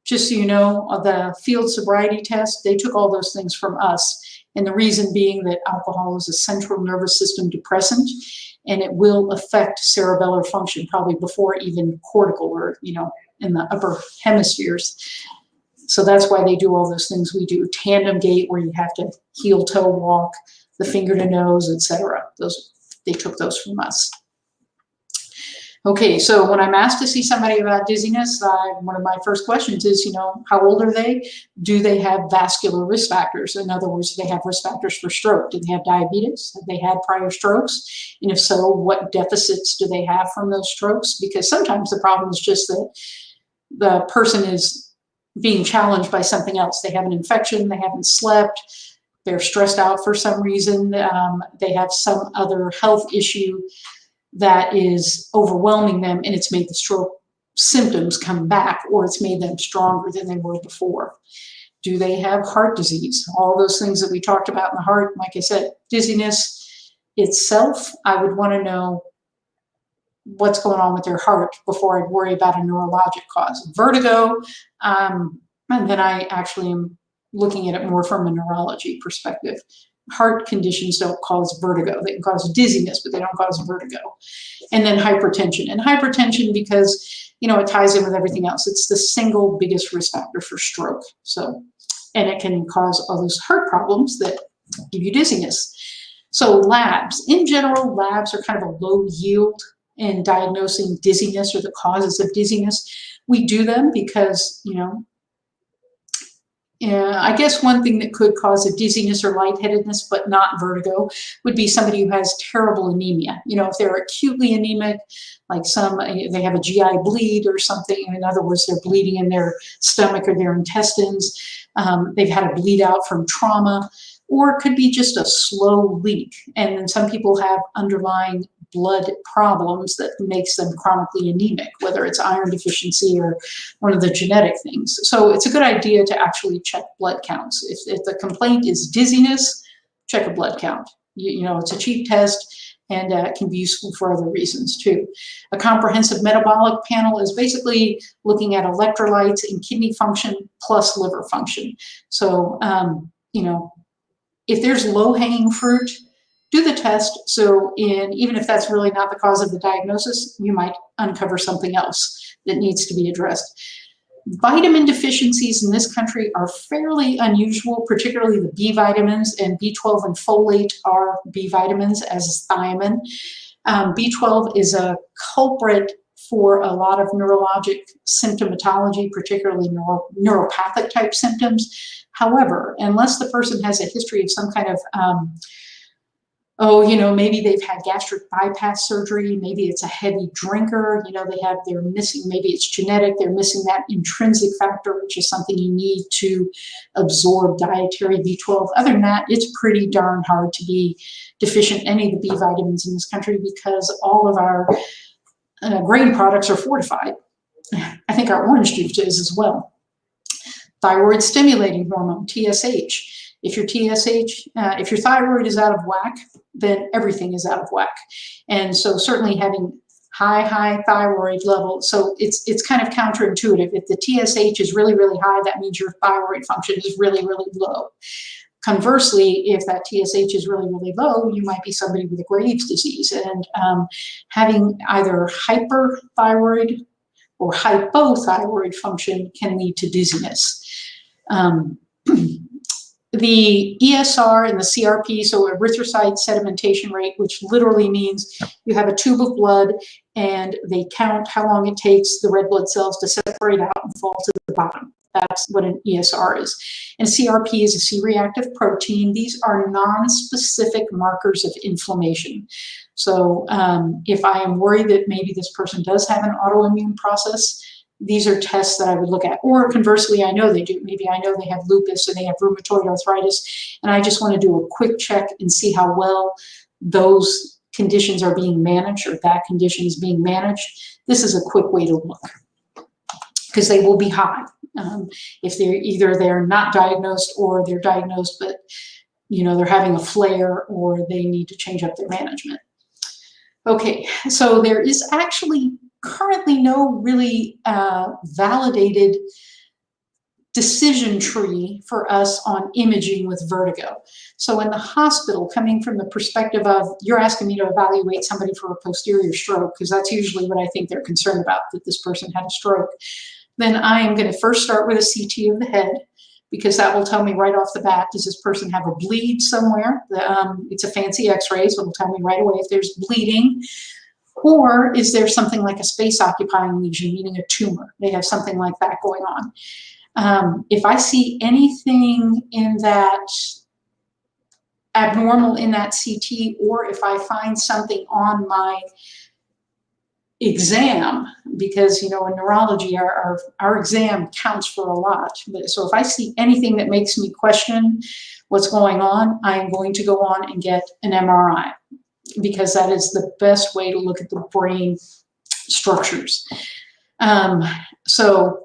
just so you know, the field sobriety test, they took all those things from us. And the reason being that alcohol is a central nervous system depressant, and it will affect cerebellar function probably before even cortical or, in the upper hemispheres. So that's why they do all those things we do. Tandem gait, where you have to heel-toe walk, the finger to nose, etc. They took those from us. Okay, so when I'm asked to see somebody about dizziness, one of my first questions is, how old are they? Do they have vascular risk factors? In other words, do they have risk factors for stroke? Do they have diabetes? Have they had prior strokes? And if so, what deficits do they have from those strokes? Because sometimes the problem is just that the person is being challenged by something else. They have an infection, they haven't slept, they're stressed out for some reason, they have some other health issue that is overwhelming them, and it's made the stroke symptoms come back, or it's made them stronger than they were before. Do they have heart disease? All those things that we talked about in the heart, like I said, dizziness itself, I would want to know what's going on with their heart before I'd worry about a neurologic cause. Vertigo, and then I actually am looking at it more from a neurology perspective. Heart conditions don't cause vertigo. They can cause dizziness, but they don't cause vertigo. And then hypertension. And hypertension, because, it ties in with everything else. It's the single biggest risk factor for stroke. So, and it can cause all those heart problems that give you dizziness. So labs, in general, labs are kind of a low yield in diagnosing dizziness or the causes of dizziness. We do them because, I guess one thing that could cause a dizziness or lightheadedness, but not vertigo, would be somebody who has terrible anemia. If they're acutely anemic, like they have a GI bleed or something. In other words, they're bleeding in their stomach or their intestines. They've had a bleed out from trauma, or it could be just a slow leak. And then some people have underlying blood problems that makes them chronically anemic, whether it's iron deficiency or one of the genetic things. So it's a good idea to actually check blood counts. If the complaint is dizziness, check a blood count. It's a cheap test, and it can be useful for other reasons too. A comprehensive metabolic panel is basically looking at electrolytes and kidney function plus liver function. So, if there's low-hanging fruit, do the test. So even if that's really not the cause of the diagnosis, you might uncover something else that needs to be addressed. Vitamin deficiencies in this country are fairly unusual, particularly the B vitamins, and B12 and folate are B vitamins, as is thiamine. B12 is a culprit for a lot of neurologic symptomatology, particularly neuropathic type symptoms. However, unless the person has a history of some kind of maybe they've had gastric bypass surgery, maybe it's a heavy drinker, they're missing, maybe it's genetic, they're missing that intrinsic factor, which is something you need to absorb dietary B12. Other than that, it's pretty darn hard to be deficient in any of the B vitamins in this country because all of our grain products are fortified. I think our orange juice is as well. Thyroid stimulating hormone, TSH. If your thyroid is out of whack, then everything is out of whack. And so certainly having high thyroid level, so it's kind of counterintuitive. If the TSH is really, really high, that means your thyroid function is really, really low. Conversely, if that TSH is really, really low, you might be somebody with a Graves' disease. And having either hyperthyroid or hypothyroid function can lead to dizziness. The ESR and the CRP, so erythrocyte sedimentation rate, which literally means you have a tube of blood and they count how long it takes the red blood cells to separate out and fall to the bottom. That's what an ESR is. And CRP is a C-reactive protein. These are non-specific markers of inflammation. So if I am worried that maybe this person does have an autoimmune process, these are tests that I would look at. Or conversely, I know they do. Maybe I know they have lupus or they have rheumatoid arthritis, and I just want to do a quick check and see how well those conditions are being managed or that condition is being managed. This is a quick way to look because they will be high. If they're not diagnosed or they're diagnosed, but they're having a flare or they need to change up their management. Okay, so there is actually currently no really validated decision tree for us on imaging with vertigo. So in the hospital, coming from the perspective of, you're asking me to evaluate somebody for a posterior stroke, because that's usually what I think they're concerned about, that this person had a stroke, then I am going to first start with a CT of the head, because that will tell me right off the bat, does this person have a bleed somewhere? It's a fancy x-ray, so it'll tell me right away if there's bleeding. Or is there something like a space-occupying lesion, meaning a tumor? They have something like that going on. If I see anything in that abnormal in that CT, or if I find something on my exam, because in neurology our exam counts for a lot. So if I see anything that makes me question what's going on, I am going to go on and get an MRI, because that is the best way to look at the brain structures. So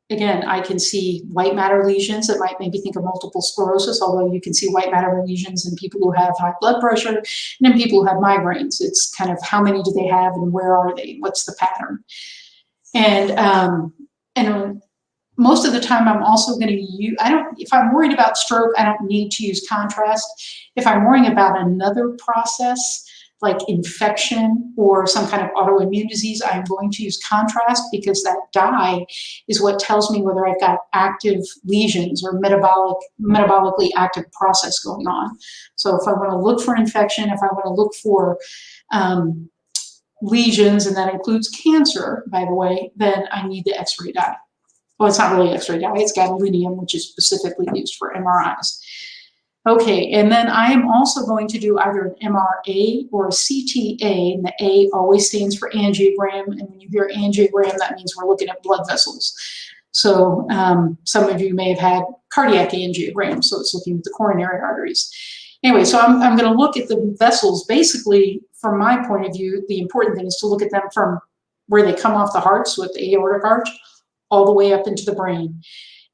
again, I can see white matter lesions that might make me think of multiple sclerosis, although you can see white matter lesions in people who have high blood pressure and in people who have migraines. It's kind of how many do they have and where are they? What's the pattern? And most of the time I'm also going to use, if I'm worried about stroke, I don't need to use contrast. If I'm worrying about another process, like infection or some kind of autoimmune disease, I'm going to use contrast, because that dye is what tells me whether I've got active lesions or metabolically active process going on. So if I want to look for infection, if I want to look for lesions, and that includes cancer, by the way, then I need the X-ray dye. Well, it's not really X-ray dye, it's gadolinium, which is specifically used for MRIs. Okay, and then I am also going to do either an MRA or a CTA, and the A always stands for angiogram, and when you hear angiogram, that means we're looking at blood vessels. So some of you may have had cardiac angiogram, so it's looking at the coronary arteries. Anyway, so I'm going to look at the vessels. Basically, from my point of view, the important thing is to look at them from where they come off the heart, so at the aortic arch, all the way up into the brain.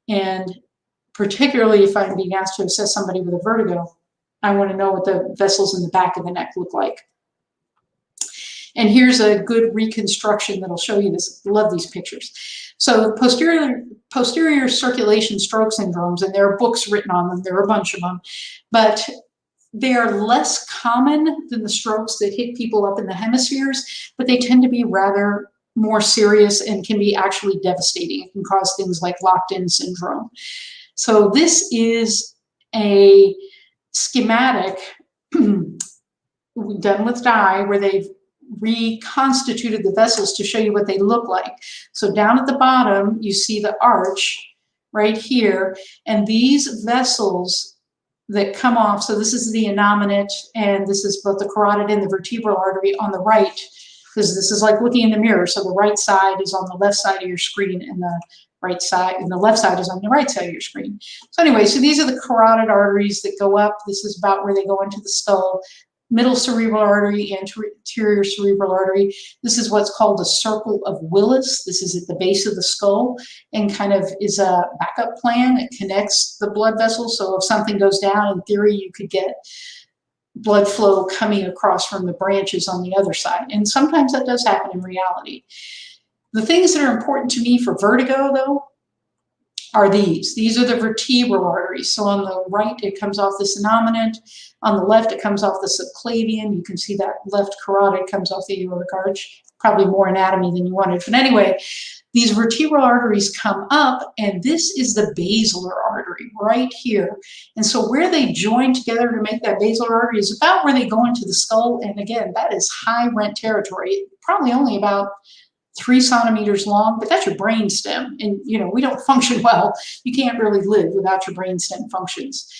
And particularly if I'm being asked to assess somebody with a vertigo, I want to know what the vessels in the back of the neck look like. And here's a good reconstruction that'll show you this. I love these pictures. So posterior circulation stroke syndromes, and there are books written on them, there are a bunch of them, but they are less common than the strokes that hit people up in the hemispheres, but they tend to be rather more serious and can be actually devastating. It can cause things like locked-in syndrome. So this is a schematic done with dye where they've reconstituted the vessels to show you what they look like. So down at the bottom, you see the arch right here, and these vessels that come off, so this is the innominate, and this is both the carotid and the vertebral artery on the right, because this is like looking in the mirror. So the right side is on the left side of your screen, and the right side, and the left side is on the right side of your screen. So anyway, so these are the carotid arteries that go up. This is about where they go into the skull. Middle cerebral artery, anterior cerebral artery. This is what's called a circle of Willis. This is at the base of the skull and kind of is a backup plan. It connects the blood vessels. So if something goes down, in theory, you could get blood flow coming across from the branches on the other side. And sometimes that does happen in reality. The things that are important to me for vertigo, though, are these. These are the vertebral arteries. So on the right, it comes off the innominate. On the left, it comes off the subclavian. You can see that left carotid comes off the aortic arch. Probably more anatomy than you wanted. But anyway, these vertebral arteries come up, and this is the basilar artery right here. And so where they join together to make that basilar artery is about where they go into the skull. And again, that is high rent territory, probably only about 3 centimeters long, but that's your brain stem. And, you know, we don't function well. You can't really live without your brain stem functions.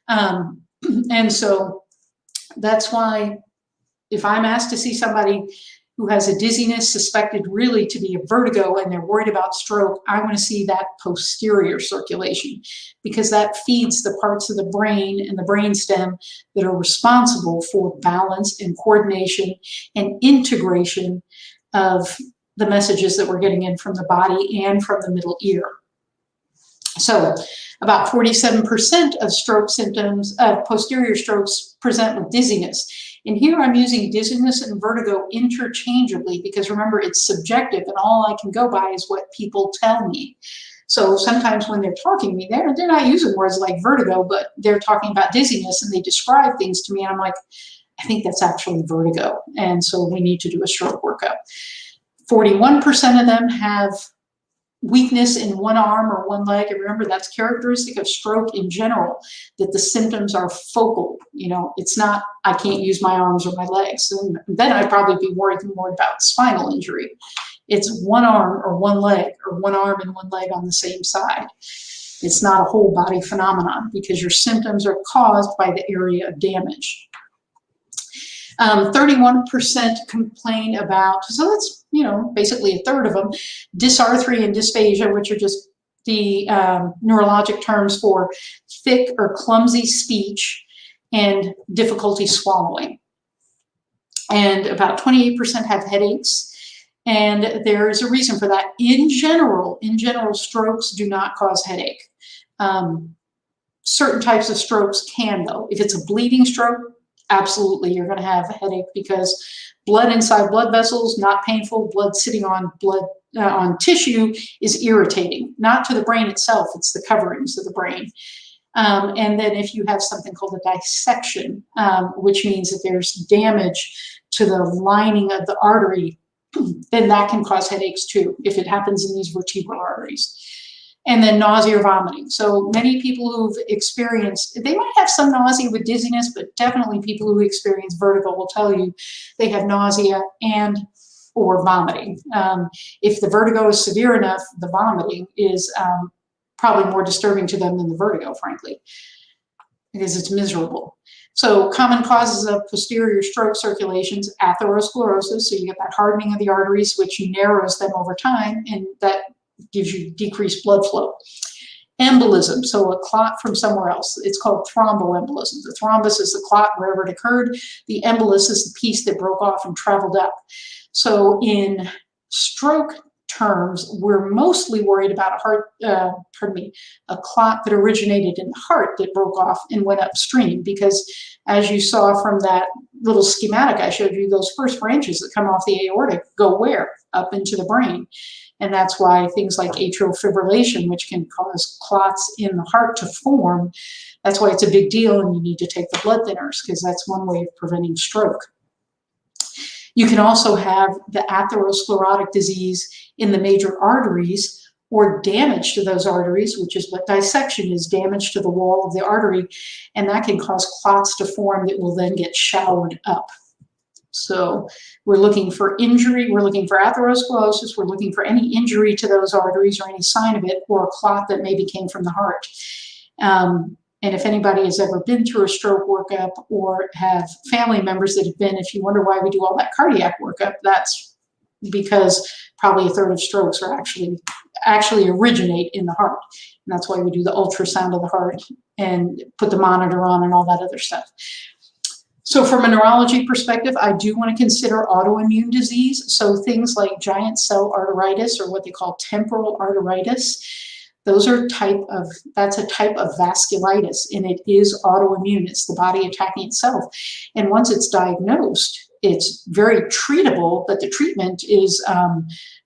And so that's why if I'm asked to see somebody who has a dizziness suspected really to be a vertigo and they're worried about stroke, I want to see that posterior circulation, because that feeds the parts of the brain and the brain stem that are responsible for balance and coordination and integration of the messages that we're getting in from the body and from the middle ear. So about 47% of stroke symptoms, posterior strokes, present with dizziness. And here I'm using dizziness and vertigo interchangeably because remember, it's subjective and all I can go by is what people tell me. So sometimes when they're talking to me, they're not using words like vertigo, but they're talking about dizziness and they describe things to me and I'm like, I think that's actually vertigo. And so we need to do a stroke workup. 41% of them have weakness in one arm or one leg. And remember, that's characteristic of stroke in general, that the symptoms are focal. You know, it's not, I can't use my arms or my legs. And then I'd probably be worried more about spinal injury. It's one arm or one leg, or one arm and one leg on the same side. It's not a whole body phenomenon because your symptoms are caused by the area of damage. 31% complain about, so that's, you know, basically a third of them, dysarthria and dysphagia, which are just the neurologic terms for thick or clumsy speech and difficulty swallowing. And about 28% have headaches. And there is a reason for that. In general, strokes do not cause headache. Certain types of strokes can, though. If it's a bleeding stroke, absolutely, you're going to have a headache because blood inside blood vessels, not painful. Blood sitting on on tissue is irritating, not to the brain itself. It's the coverings of the brain. And then if you have something called a dissection, which means that there's damage to the lining of the artery, then that can cause headaches too, if it happens in these vertebral arteries. And then nausea or vomiting. So many people who've experienced, they might have some nausea with dizziness, but definitely people who experience vertigo will tell you they have nausea and or vomiting. If the vertigo is severe enough, the vomiting is probably more disturbing to them than the vertigo, frankly, because it's miserable. So common causes of posterior stroke circulations, atherosclerosis, so you get that hardening of the arteries, which narrows them over time, and that gives you decreased blood flow. Embolism, so a clot from somewhere else. It's called thromboembolism. The thrombus is the clot wherever it occurred. The embolus is the piece that broke off and traveled up. So in stroke terms, we're mostly worried about a clot that originated in the heart that broke off and went upstream, because as you saw from that little schematic I showed you, those first branches that come off the aortic go where? Up into the brain. And that's why things like atrial fibrillation, which can cause clots in the heart to form, that's why it's a big deal and you need to take the blood thinners, because that's one way of preventing stroke. You can also have the atherosclerotic disease in the major arteries or damage to those arteries, which is what dissection is, damage to the wall of the artery, and that can cause clots to form that will then get showered up. So we're looking for injury, we're looking for atherosclerosis, we're looking for any injury to those arteries or any sign of it, or a clot that maybe came from the heart. And if anybody has ever been through a stroke workup or have family members that have been, if you wonder why we do all that cardiac workup, that's because probably a third of strokes are actually originate in the heart. And that's why we do the ultrasound of the heart and put the monitor on and all that other stuff. So from a neurology perspective, I do want to consider autoimmune disease. So things like giant cell arteritis, or what they call temporal arteritis, that's a type of vasculitis, and it is autoimmune. It's the body attacking itself. And once it's diagnosed, it's very treatable, but the treatment is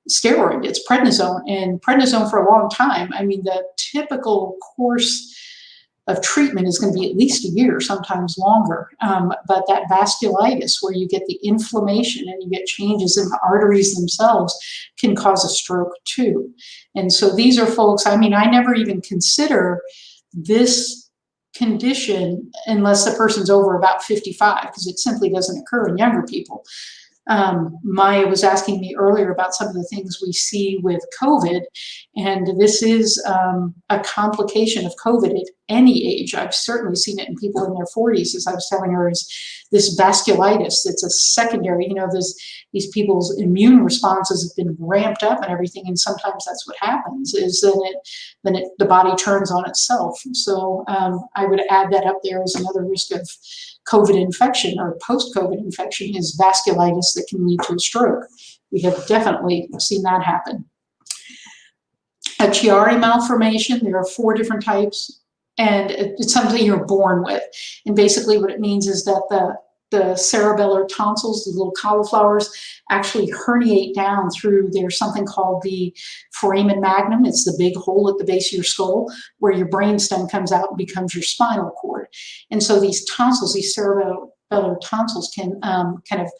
steroid. It's prednisone, and prednisone for a long time. I mean, the typical course of treatment is going to be at least a year, sometimes longer. But that vasculitis, where you get the inflammation and you get changes in the arteries themselves, can cause a stroke too. And so these are folks, I mean, I never even consider this condition unless the person's over about 55, because it simply doesn't occur in younger people. Maya was asking me earlier about some of the things we see with COVID, and this is a complication of COVID at any age. I've certainly seen it in people in their 40s, as I was telling her, is this vasculitis. It's a secondary, these people's immune responses have been ramped up and everything, and sometimes that's what happens, is then the body turns on itself. So I would add that up there as another risk of COVID infection or post-COVID infection, is vasculitis that can lead to a stroke. We have definitely seen that happen. A Chiari malformation, there are 4 different types, and it's something you're born with. And basically what it means is that the cerebellar tonsils, the little cauliflowers, actually herniate down through, there's something called the foramen magnum. It's the big hole at the base of your skull where your brainstem comes out and becomes your spinal cord. And so these tonsils, these cerebellar tonsils can kind of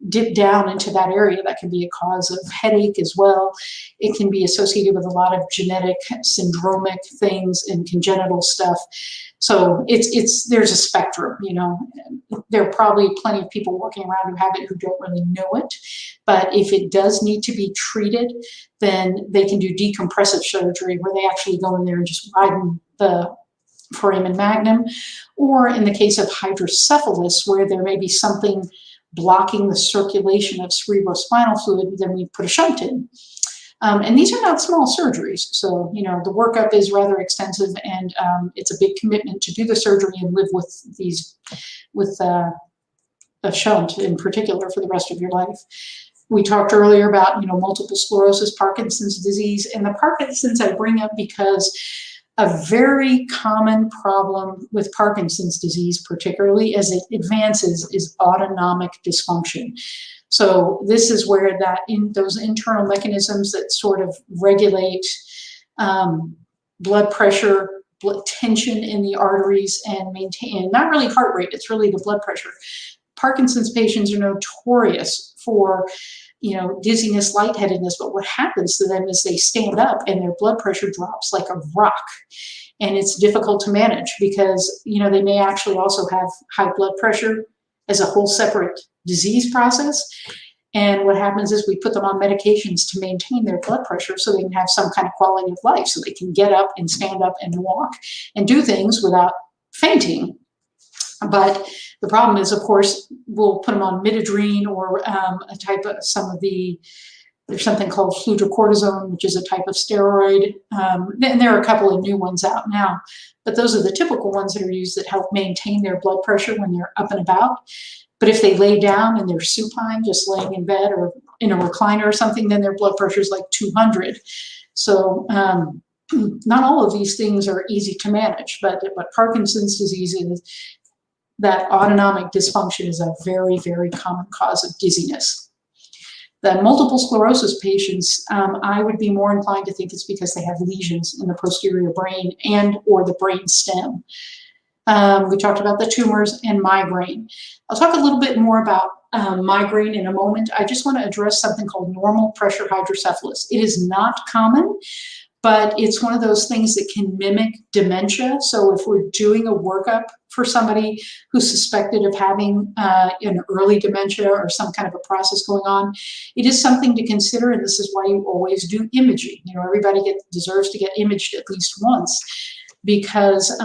dip down into that area. That can be a cause of headache as well. It can be associated with a lot of genetic, syndromic things and congenital stuff. So there's a spectrum, There are probably plenty of people walking around who have it who don't really know it. But if it does need to be treated, then they can do decompressive surgery, where they actually go in there and just widen the foramen magnum. Or in the case of hydrocephalus, where there may be something blocking the circulation of cerebrospinal fluid, then we put a shunt in. And these are not small surgeries. So, the workup is rather extensive, and it's a big commitment to do the surgery and live with a shunt in particular for the rest of your life. We talked earlier about, multiple sclerosis, Parkinson's disease, and the Parkinson's I bring up because a very common problem with Parkinson's disease, particularly as it advances, is autonomic dysfunction. So this is where those internal mechanisms that sort of regulate blood pressure, blood tension in the arteries, and maintain, not really heart rate, it's really the blood pressure. Parkinson's patients are notorious for dizziness, lightheadedness, but what happens to them is they stand up and their blood pressure drops like a rock. And it's difficult to manage because, they may actually also have high blood pressure as a whole separate disease process. And what happens is we put them on medications to maintain their blood pressure so they can have some kind of quality of life, so they can get up and stand up and walk and do things without fainting. But the problem is, of course, we'll put them on midodrine or a type of there's something called fludrocortisone, which is a type of steroid. And there are a couple of new ones out now, but those are the typical ones that are used that help maintain their blood pressure when they're up and about. But if they lay down and they're supine, just laying in bed or in a recliner or something, then their blood pressure is like 200. So not all of these things are easy to manage, but what Parkinson's disease is, that autonomic dysfunction is a very, very common cause of dizziness. The multiple sclerosis patients, I would be more inclined to think it's because they have lesions in the posterior brain and or the brain stem. We talked about the tumors and migraine. I'll talk a little bit more about migraine in a moment. I just want to address something called normal pressure hydrocephalus. It is not common, but it's one of those things that can mimic dementia. So if we're doing a workup for somebody who's suspected of having an early dementia or some kind of a process going on, it is something to consider, and this is why you always do imaging. You know, everybody deserves to get imaged at least once, because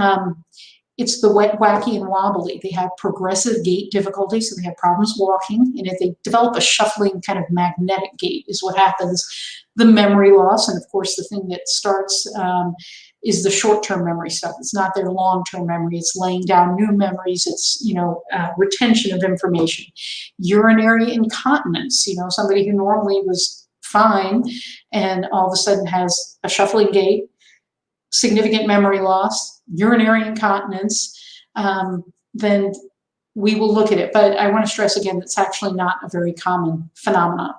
it's the wet, wacky, and wobbly. They have progressive gait difficulties, so they have problems walking, and if they develop a shuffling kind of magnetic gait is what happens. The memory loss, and of course the thing that starts is the short-term memory stuff. It's not their long-term memory. It's laying down new memories. It's, you know, retention of information. Urinary incontinence, you know, somebody who normally was fine and all of a sudden has a shuffling gait, significant memory loss, urinary incontinence, then we will look at it. But I want to stress again, that's actually not a very common phenomenon.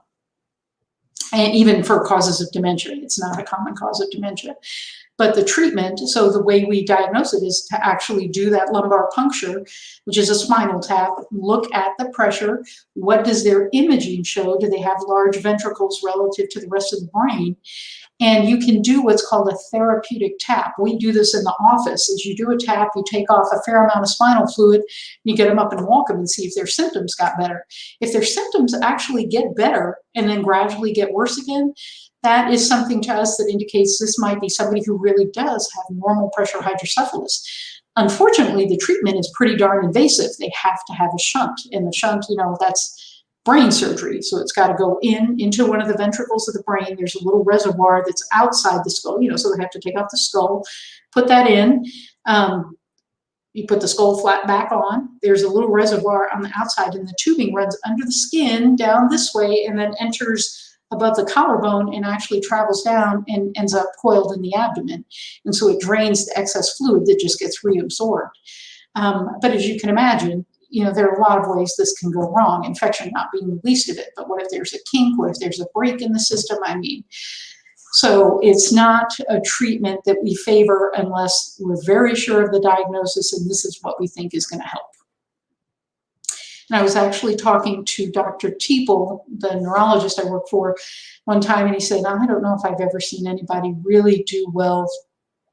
And even for causes of dementia, it's not a common cause of dementia. But the treatment, so the way we diagnose it is to actually do that lumbar puncture, which is a spinal tap, look at the pressure. What does their imaging show? Do they have large ventricles relative to the rest of the brain? And you can do what's called a therapeutic tap. We do this in the office. As you do a tap, you take off a fair amount of spinal fluid, you get them up and walk them and see if their symptoms got better. If their symptoms actually get better and then gradually get worse again, that is something to us that indicates this might be somebody who really does have normal pressure hydrocephalus. Unfortunately, the treatment is pretty darn invasive. They have to have a shunt, and the shunt, you know, that's brain surgery. So it's got to go into one of the ventricles of the brain. There's a little reservoir that's outside the skull, you know, so they have to take off the skull, put that in. You put the skull flap back on. There's a little reservoir on the outside, and the tubing runs under the skin down this way and then enters above the collarbone and actually travels down and ends up coiled in the abdomen. And so it drains the excess fluid that just gets reabsorbed. But as you can imagine, you know, there are a lot of ways this can go wrong, infection not being the least of it. But what if there's a kink? What if there's a break in the system? I mean, so it's not a treatment that we favor unless we're very sure of the diagnosis and this is what we think is going to help. And I was actually talking to Dr. Teeple, the neurologist I work for, one time, and he said, I don't know if I've ever seen anybody really do well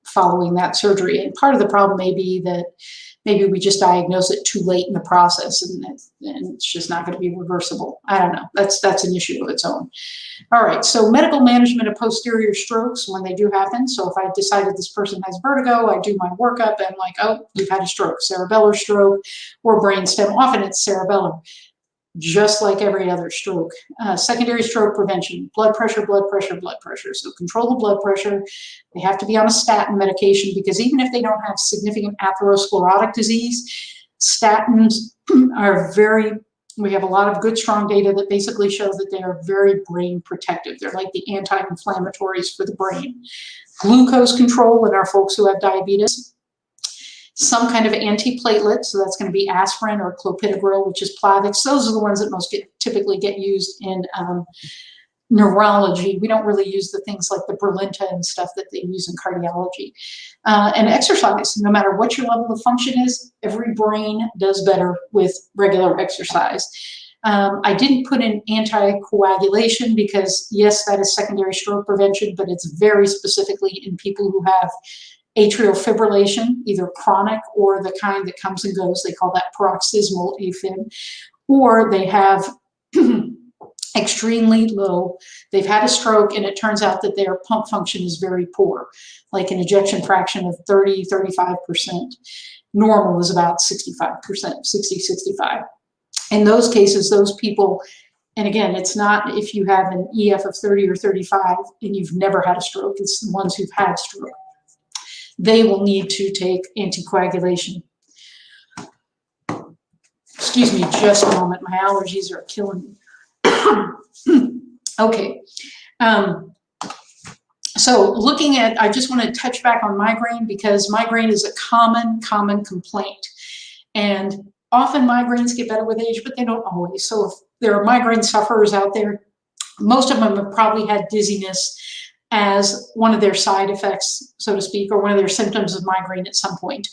following that surgery. And part of the problem may be that maybe we just diagnose it too late in the process and it's just not going to be reversible. I don't know. That's an issue of its own. All right. So medical management of posterior strokes when they do happen. So if I decided this person has vertigo, I do my workup and I'm like, oh, you've had a stroke, cerebellar stroke or brainstem. Often it's cerebellar, just like every other stroke. Secondary stroke prevention, blood pressure, blood pressure, blood pressure. So control the blood pressure. They have to be on a statin medication because even if they don't have significant atherosclerotic disease, statins are we have a lot of good, strong data that basically shows that they are very brain protective. They're like the anti-inflammatories for the brain. Glucose control in our folks who have diabetes. Some kind of antiplatelet, so that's going to be aspirin or clopidogrel, which is Plavix. Those are the ones that typically get used in neurology. We don't really use the things like the Brilinta and stuff that they use in cardiology. And exercise, no matter what your level of function is, every brain does better with regular exercise. I didn't put in anticoagulation because, yes, that is secondary stroke prevention, but it's very specifically in people who have atrial fibrillation, either chronic or the kind that comes and goes. They call that paroxysmal AFib, or they have extremely low, they've had a stroke and it turns out that their pump function is very poor, like an ejection fraction of 30-35%. Normal is about 65%, 60-65. In those cases, those people, and again, it's not if you have an EF of 30 or 35 and you've never had a stroke, it's the ones who've had stroke. They will need to take anticoagulation. Excuse me just a moment, my allergies are killing me. Okay, so looking at, I just want to touch back on migraine because migraine is a common complaint. And often migraines get better with age, but they don't always. So if there are migraine sufferers out there, most of them have probably had dizziness as one of their side effects, so to speak, or one of their symptoms of migraine at some point.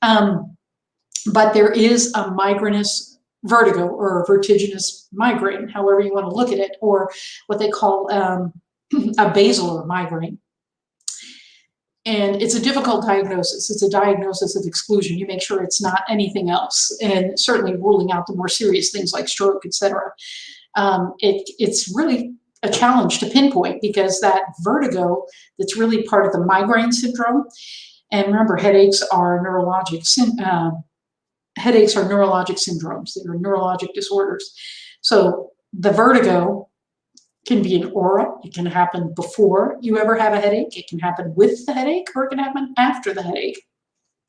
But there is a migrainous vertigo or a vertiginous migraine, however you want to look at it, or what they call a basilar migraine. And it's a difficult diagnosis. It's a diagnosis of exclusion. You make sure it's not anything else, and certainly ruling out the more serious things like stroke, et cetera. It's really a challenge to pinpoint, because that vertigo that's really part of the migraine syndrome. And remember, headaches are neurologic syndromes. They are neurologic disorders. So the vertigo can be an aura. It can happen before you ever have a headache. It can happen with the headache, or it can happen after the headache.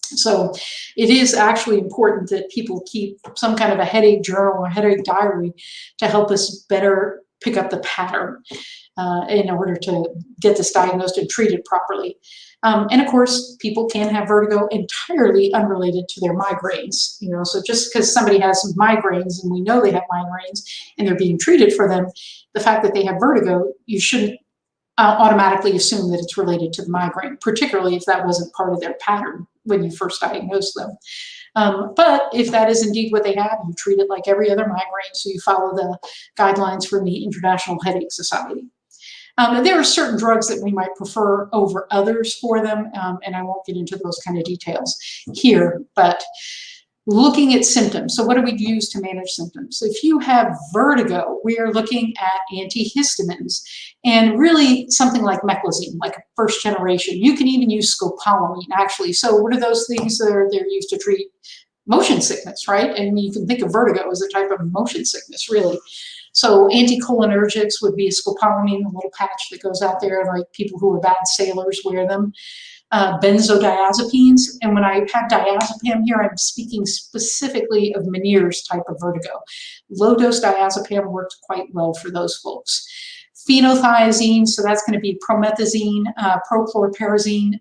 So it is actually important that people keep some kind of a headache journal or headache diary to help us better pick up the pattern in order to get this diagnosed and treated properly. And of course, people can have vertigo entirely unrelated to their migraines. So just because somebody has some migraines and we know they have migraines and they're being treated for them, the fact that they have vertigo, you shouldn't automatically assume that it's related to the migraine, particularly if that wasn't part of their pattern when you first diagnosed them. But if that is indeed what they have, you treat it like every other migraine, so you follow the guidelines from the International Headache Society. There are certain drugs that we might prefer over others for them, and I won't get into those kind of details here, but looking at symptoms. So what do we use to manage symptoms? If you have vertigo, we are looking at antihistamines, and really something like meclizine, like a first generation. You can even use scopolamine, actually. So what are those things that they're used to treat motion sickness, right? And you can think of vertigo as a type of motion sickness, really. So anticholinergics would be a scopolamine, a little patch that goes out there, like people who are bad sailors wear them. Benzodiazepines, and when I have diazepam here, I'm speaking specifically of Meniere's type of vertigo. Low-dose diazepam works quite well for those folks. Phenothiazine, so that's going to be promethazine, prochlorperazine.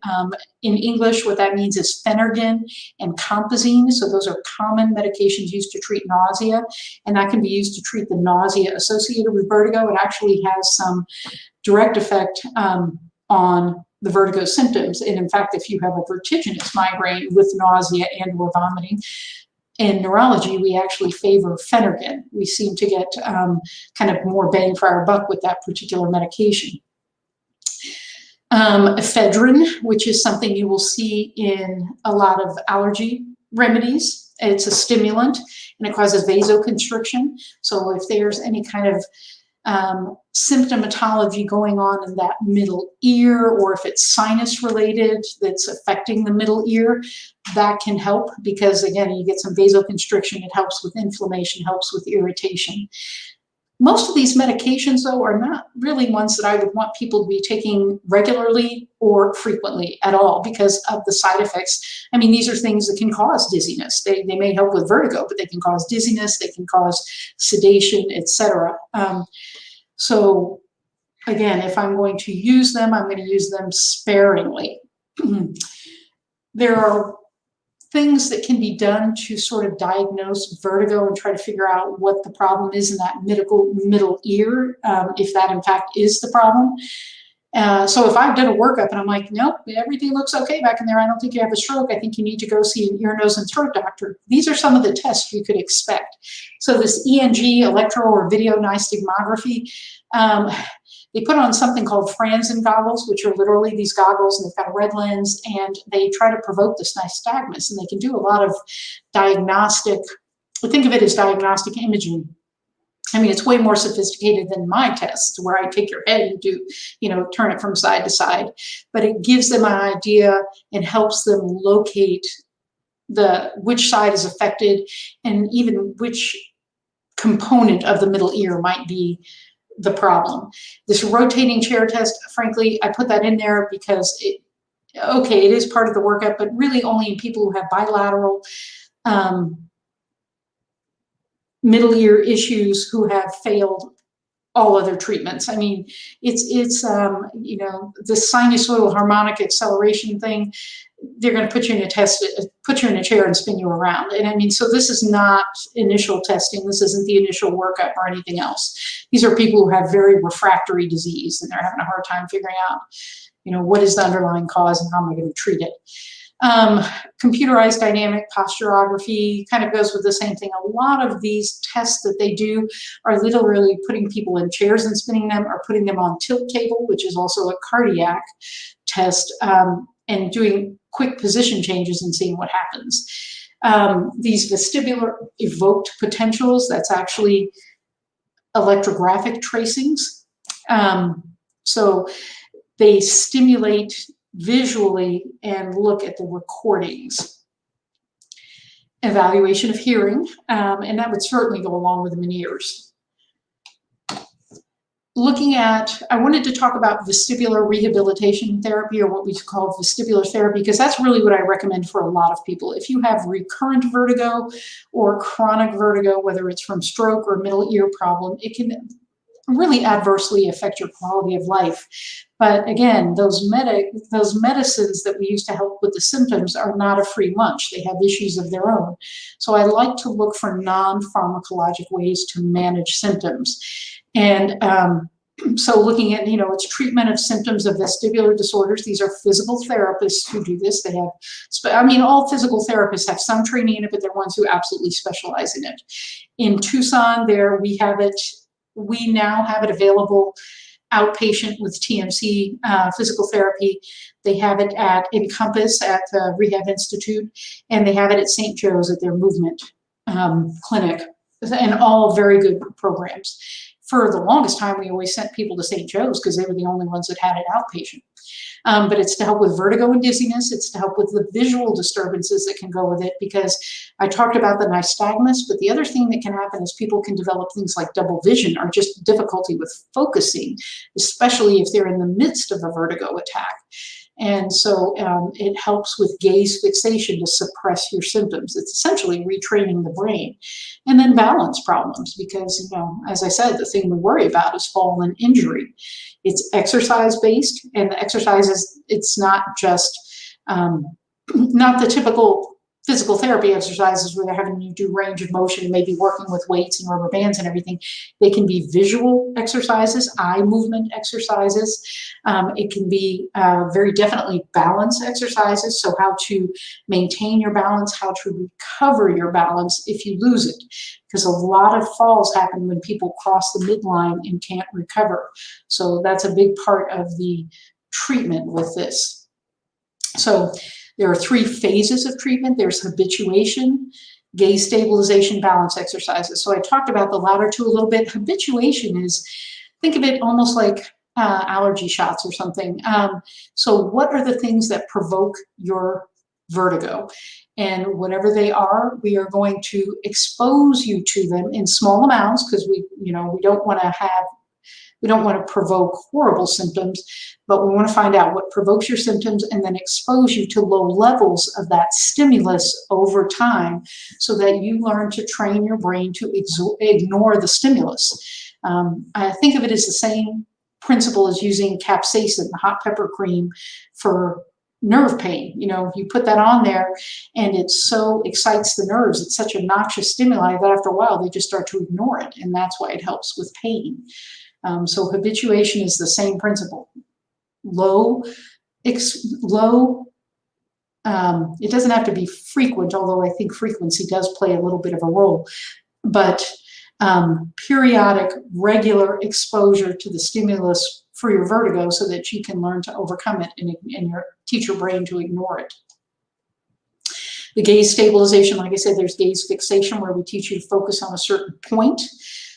In English, what that means is Phenergan and Compazine. So those are common medications used to treat nausea, and that can be used to treat the nausea associated with vertigo. It actually has some direct effect on the vertigo symptoms. And in fact, if you have a vertiginous migraine with nausea and or vomiting, in neurology, we actually favor Phenergan. We seem to get kind of more bang for our buck with that particular medication. Ephedrine, which is something you will see in a lot of allergy remedies. It's a stimulant, and it causes vasoconstriction. So if there's any kind of symptomatology going on in that middle ear, or if it's sinus related that's affecting the middle ear, that can help, because again, you get some vasoconstriction. It helps with inflammation, helps with irritation. Most of these medications, though, are not really ones that I would want people to be taking regularly or frequently at all because of the side effects. I mean, these are things that can cause dizziness. They may help with vertigo, but they can cause dizziness, they can cause sedation, etc. So again, if I'm going to use them, I'm going to use them sparingly. There are things that can be done to sort of diagnose vertigo and try to figure out what the problem is in that middle ear, if that in fact is the problem. So if I've done a workup and I'm like, nope, everything looks okay back in there, I don't think you have a stroke, I think you need to go see an ear, nose, and throat doctor. These are some of the tests you could expect. So this ENG, electro or video nystagmography, they put on something called Fran's goggles, which are literally these goggles, and they've got a red lens, and they try to provoke this nystagmus, and they can do a lot of diagnostic, think of it as diagnostic imaging. I mean, it's way more sophisticated than my test, where I take your head and do, turn it from side to side. But it gives them an idea and helps them locate which side is affected, and even which component of the middle ear might be the problem. This rotating chair test, frankly, I put that in there because it is part of the workup, but really only in people who have bilateral middle ear issues who have failed all other treatments. I mean, it's the sinusoidal harmonic acceleration thing. They're going to put you in a chair and spin you around. And I mean, so this is not initial testing. This isn't the initial workup or anything else. These are people who have very refractory disease, and they're having a hard time figuring out, what is the underlying cause and how am I going to treat it. Computerized dynamic posturography kind of goes with the same thing. A lot of these tests that they do are literally putting people in chairs and spinning them, or putting them on tilt table, which is also a cardiac test. and doing quick position changes and seeing what happens. These vestibular evoked potentials, that's actually electrographic tracings. So they stimulate visually and look at the recordings. Evaluation of hearing, and that would certainly go along with the Meniere's. Looking at, I wanted to talk about vestibular rehabilitation therapy, or what we call vestibular therapy, because that's really what I recommend for a lot of people. If you have recurrent vertigo or chronic vertigo, whether it's from stroke or middle ear problem, it can really adversely affect your quality of life. But again, those medicines that we use to help with the symptoms are not a free lunch. They have issues of their own. So I like to look for non-pharmacologic ways to manage symptoms. And so looking at, it's treatment of symptoms of vestibular disorders. These are physical therapists who do this. They have, all physical therapists have some training in it, but they're ones who absolutely specialize in it. In Tucson, we now have it available outpatient with TMC physical therapy. They have it at Encompass at the Rehab Institute, and they have it at St. Joe's at their movement clinic, and all very good programs. For the longest time, we always sent people to St. Joe's because they were the only ones that had it outpatient. But it's to help with vertigo and dizziness. It's to help with the visual disturbances that can go with it, because I talked about the nystagmus, but the other thing that can happen is people can develop things like double vision or just difficulty with focusing, especially if they're in the midst of a vertigo attack. And so it helps with gaze fixation to suppress your symptoms. It's essentially retraining the brain. And then balance problems, because, as I said, the thing we worry about is fall and injury. It's exercise-based, and the exercises, it's not just, not the typical physical therapy exercises where they're having you do range of motion and maybe working with weights and rubber bands and everything. They can be visual exercises, eye movement exercises. It can be very definitely balance exercises. So how to maintain your balance, how to recover your balance if you lose it. Because a lot of falls happen when people cross the midline and can't recover. So that's a big part of the treatment with this. So there are 3 phases of treatment. There's habituation, gaze stabilization, balance exercises. So I talked about the latter 2 a little bit. Habituation is, think of it almost like allergy shots or something. So what are the things that provoke your vertigo? And whatever they are, we are going to expose you to them in small amounts, because we don't want to provoke horrible symptoms, but we want to find out what provokes your symptoms and then expose you to low levels of that stimulus over time, so that you learn to train your brain to ignore the stimulus. I think of it as the same principle as using capsaicin, the hot pepper cream, for nerve pain. You put that on there and it so excites the nerves. It's such a noxious stimuli that after a while they just start to ignore it, and that's why it helps with pain. So habituation is the same principle. It doesn't have to be frequent, although I think frequency does play a little bit of a role, but periodic, regular exposure to the stimulus for your vertigo, so that you can learn to overcome it and teach your brain to ignore it. The gaze stabilization, like I said, there's gaze fixation, where we teach you to focus on a certain point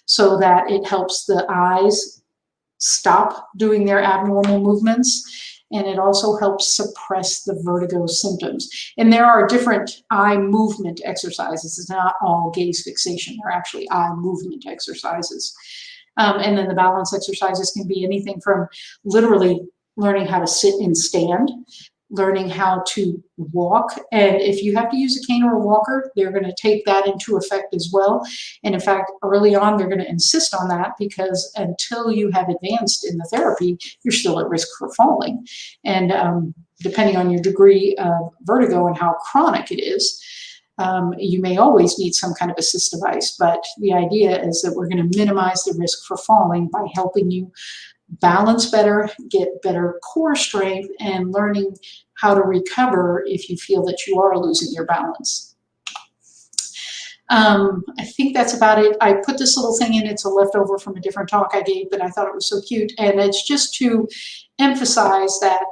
so that it helps the eyes stop doing their abnormal movements. And it also helps suppress the vertigo symptoms. And there are different eye movement exercises. It's not all gaze fixation. They're actually eye movement exercises. And then the balance exercises can be anything from literally learning how to sit and stand, learning how to walk. And if you have to use a cane or a walker, they're going to take that into effect as well. And in fact, early on, they're going to insist on that, because until you have advanced in the therapy, you're still at risk for falling. And depending on your degree of vertigo and how chronic it is, you may always need some kind of assist device. But the idea is that we're going to minimize the risk for falling by helping you balance better, get better core strength, and learning how to recover if you feel that you are losing your balance. I think that's about it. I put this little thing in. It's a leftover from a different talk I gave, but I thought it was so cute. And it's just to emphasize that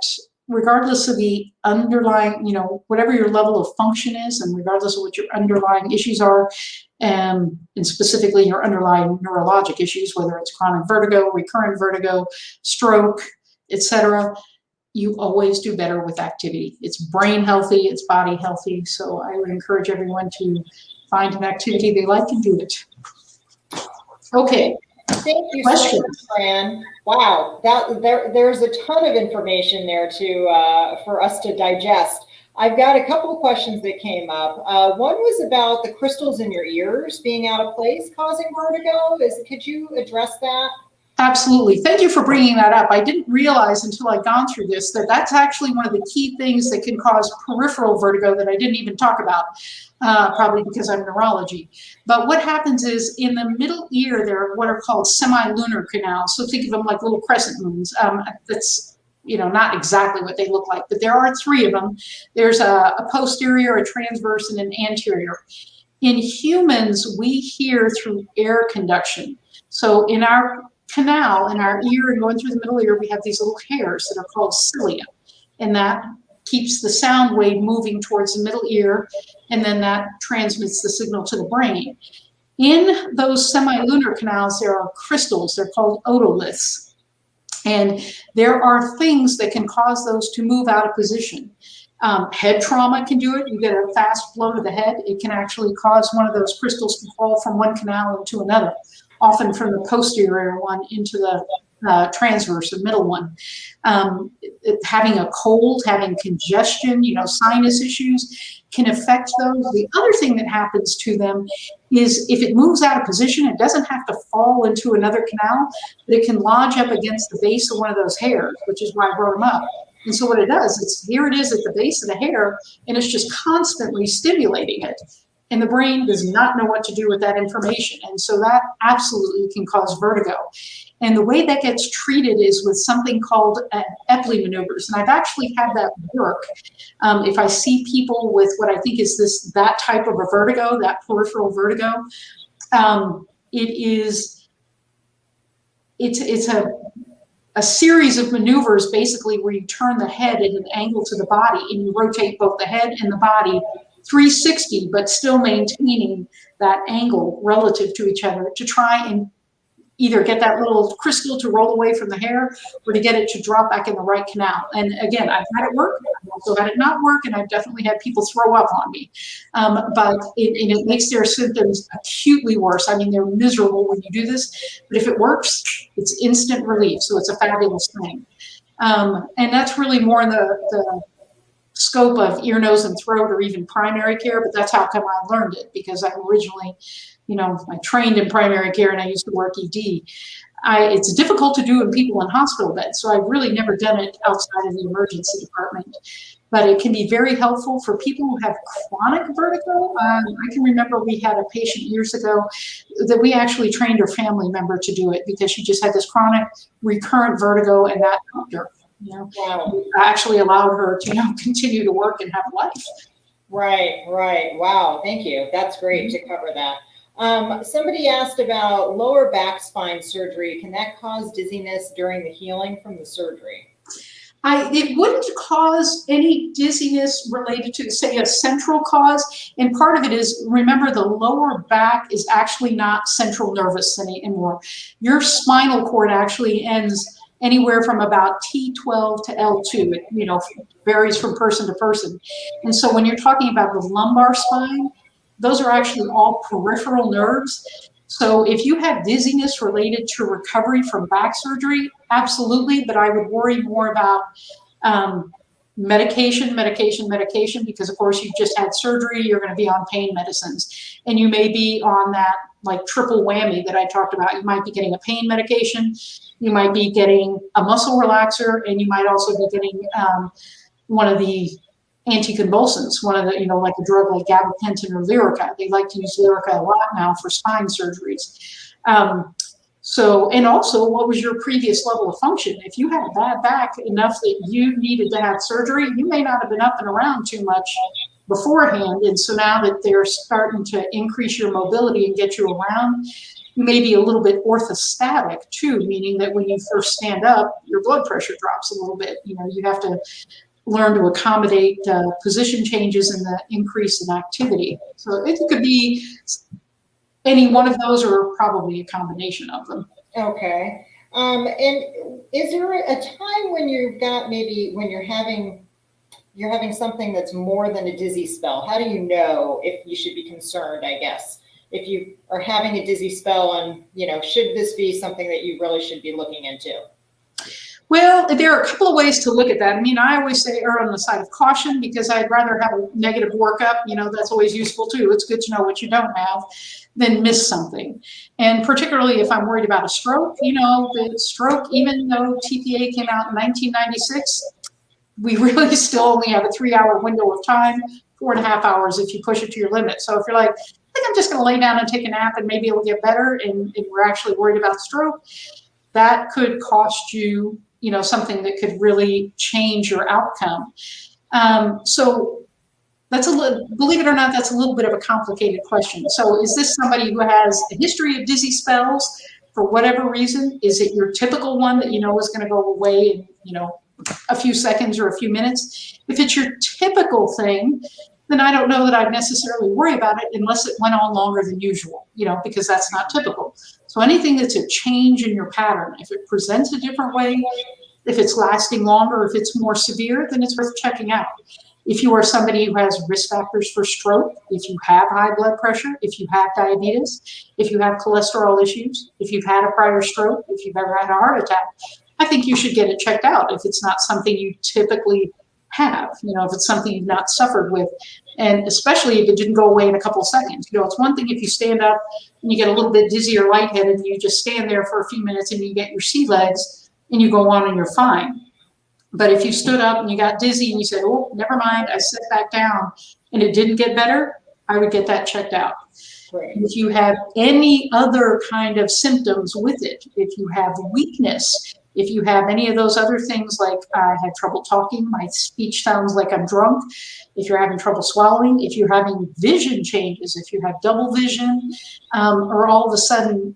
regardless of the underlying, whatever your level of function is, and regardless of what your underlying issues are, and specifically your underlying neurologic issues, whether it's chronic vertigo, recurrent vertigo, stroke, etc., you always do better with activity. It's brain healthy, it's body healthy. So I would encourage everyone to find an activity they like and do it. Okay. Thank you so much, Fran. Wow, there's a ton of information there for us to digest. I've got a couple of questions that came up. One was about the crystals in your ears being out of place causing vertigo. Could you address that? Absolutely. Thank you for bringing that up. I didn't realize until I'd gone through this that that's actually one of the key things that can cause peripheral vertigo that I didn't even talk about, probably because I'm neurology. But what happens is in the middle ear, there are what are called semilunar canals. So think of them like little crescent moons. That's not exactly what they look like, but there are 3 of them. There's a posterior, a transverse, and an anterior. In humans, we hear through air conduction. So in our canal, in our ear and going through the middle ear, we have these little hairs that are called cilia. And that keeps the sound wave moving towards the middle ear, and then that transmits the signal to the brain. In those semilunar canals, there are crystals. They're called otoliths. And there are things that can cause those to move out of position. Head trauma can do it. You get a fast blow to the head. It can actually cause one of those crystals to fall from one canal into another, often from the posterior one into the transverse, the middle one. Having a cold, having congestion, sinus issues can affect those. The other thing that happens to them is if it moves out of position, it doesn't have to fall into another canal, but it can lodge up against the base of one of those hairs, which is why I brought them up. And so what it does, here it is at the base of the hair, and it's just constantly stimulating it. And the brain does not know what to do with that information. And so that absolutely can cause vertigo. And the way that gets treated is with something called Epley maneuvers. And I've actually had that work. If I see people with what I think is that type of a vertigo, that peripheral vertigo, it's a series of maneuvers basically where you turn the head at an angle to the body and you rotate both the head and the body 360, but still maintaining that angle relative to each other to try and either get that little crystal to roll away from the hair or to get it to drop back in the right canal. And again, I've had it work, I've also had it not work, and I've definitely had people throw up on me. But it makes their symptoms acutely worse. I mean, they're miserable when you do this, but if it works, it's instant relief. So it's a fabulous thing. And that's really more in the scope of ear, nose, and throat, or even primary care, but that's how come I learned it, because I'm originally, I trained in primary care and I used to work ED. It's difficult to do in people in hospital beds, so I've really never done it outside of the emergency department, but it can be very helpful for people who have chronic vertigo. I can remember we had a patient years ago that we actually trained her family member to do it because she just had this chronic recurrent vertigo, and that helped her. Wow. Actually allowed her to continue to work and have life. Right. Wow. Thank you. That's great to cover that. Somebody asked about lower back spine surgery. Can that cause dizziness during the healing from the surgery? It wouldn't cause any dizziness related to, say, a central cause. And part of it is, remember, the lower back is actually not central nervous anymore. Your spinal cord actually ends anywhere from about T12 to L2. It varies from person to person. And so when you're talking about the lumbar spine, those are actually all peripheral nerves. So if you have dizziness related to recovery from back surgery, absolutely, but I would worry more about medication, because of course you just had surgery, you're going to be on pain medicines. And you may be on that like triple whammy that I talked about. You might be getting a pain medication, you might be getting a muscle relaxer, and you might also be getting one of the anticonvulsants, one of the, like a drug like gabapentin or Lyrica. They like to use Lyrica a lot now for spine surgeries. And also, what was your previous level of function? If you had a bad back enough that you needed to have surgery, you may not have been up and around too much beforehand. And so now that they're starting to increase your mobility and get you around, maybe a little bit orthostatic too, meaning that when you first stand up, your blood pressure drops a little bit. You know, you have to learn to accommodate position changes and the increase in activity. So it could be any one of those, or probably a combination of them. Okay. And is there a time when you've got, maybe when you're having something that's more than a dizzy spell? How do you know if you should be concerned, I guess? If you are having a dizzy spell, and, you know, should this be something that you really should be looking into? Well, there are a couple of ways to look at that. I mean, I always say err on the side of caution, because I'd rather have a negative workup, you know, that's always useful too. It's good to know what you don't have than miss something. And particularly if I'm worried about a stroke, you know, the stroke, even though TPA came out in 1996, we really still only have a 3-hour window of time, 4.5 hours if you push it to your limit. So if you're like, I think I'm just going to lay down and take a nap and maybe it'll get better, and we're actually worried about stroke, that could cost you, you know, something that could really change your outcome. So that's believe it or not, that's a little bit of a complicated question. So is this somebody who has a history of dizzy spells for whatever reason? Is it your typical one that you know is going to go away in, you know, a few seconds or a few minutes? If it's your typical thing, then I don't know that I'd necessarily worry about it unless it went on longer than usual, you know, because that's not typical. So anything that's a change in your pattern, if it presents a different way, if it's lasting longer, if it's more severe, then it's worth checking out. If you are somebody who has risk factors for stroke, if you have high blood pressure, if you have diabetes, if you have cholesterol issues, if you've had a prior stroke, if you've ever had a heart attack, I think you should get it checked out if it's not something you typically have, you know, if it's something you've not suffered with, and especially if it didn't go away in a couple of seconds. You know, it's one thing if you stand up and you get a little bit dizzy or lightheaded and you just stand there for a few minutes and you get your sea legs and you go on and you're fine. But if you stood up and you got dizzy and you said, oh, never mind, I sat back down, and it didn't get better, I would get that checked out. Right. If you have any other kind of symptoms with it, if you have weakness, if you have any of those other things, like I had trouble talking, my speech sounds like I'm drunk, if you're having trouble swallowing, if you're having vision changes, if you have double vision, or all of a sudden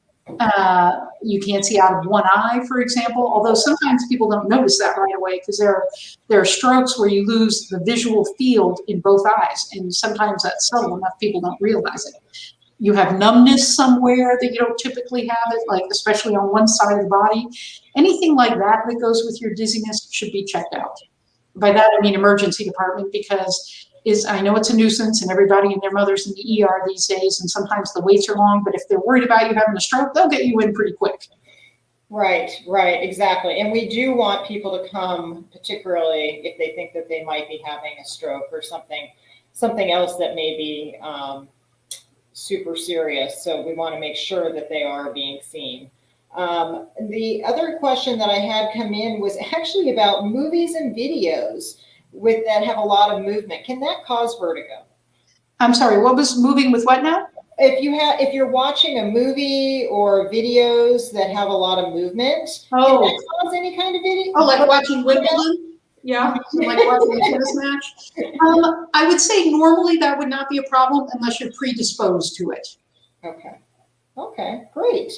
you can't see out of one eye, for example, although sometimes people don't notice that right away, because there are strokes where you lose the visual field in both eyes, and sometimes that's subtle enough people don't realize it. You have numbness somewhere that you don't typically have it, like especially on one side of the body. Anything like that that goes with your dizziness should be checked out. By that, I mean emergency department, because I know it's a nuisance and everybody and their mother's in the ER these days, and sometimes the waits are long, but if they're worried about you having a stroke, they'll get you in pretty quick. Right, exactly. And we do want people to come, particularly if they think that they might be having a stroke or something else that may be super serious. So we want to make sure that they are being seen. The other question that I had come in was actually about movies and videos that have a lot of movement. Can that cause vertigo? I'm sorry, what was moving with what now? If you're watching a movie or videos that have a lot of movement, can that cause any kind of video? Oh, like watching Wimbledon? Yeah, like watching a tennis match. I would say normally that would not be a problem unless you're predisposed to it. Okay, great.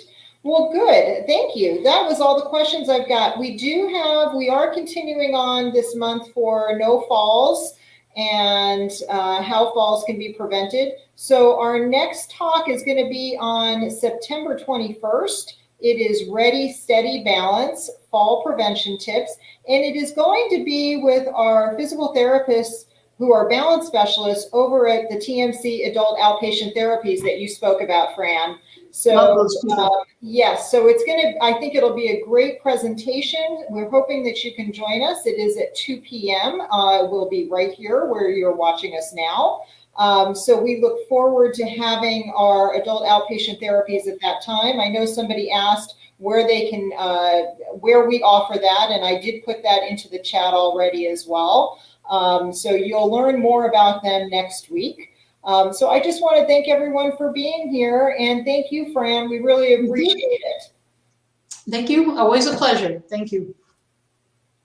Well, good. Thank you. That was all the questions I've got. We are continuing on this month for no falls and how falls can be prevented. So our next talk is going to be on September 21st. It is Ready, Steady, Balance, Fall Prevention Tips. And it is going to be with our physical therapists who are balance specialists over at the TMC Adult Outpatient Therapies that you spoke about, Fran. So yes, so I think it'll be a great presentation. We're hoping that you can join us. It is at 2 p.m. We'll be right here where you're watching us now. So we look forward to having our adult outpatient therapies at that time. I know somebody asked where we offer that, and I did put that into the chat already as well. So you'll learn more about them next week. So I just want to thank everyone for being here, and thank you, Fran. We really appreciate it. Thank you. Always a pleasure. Thank you.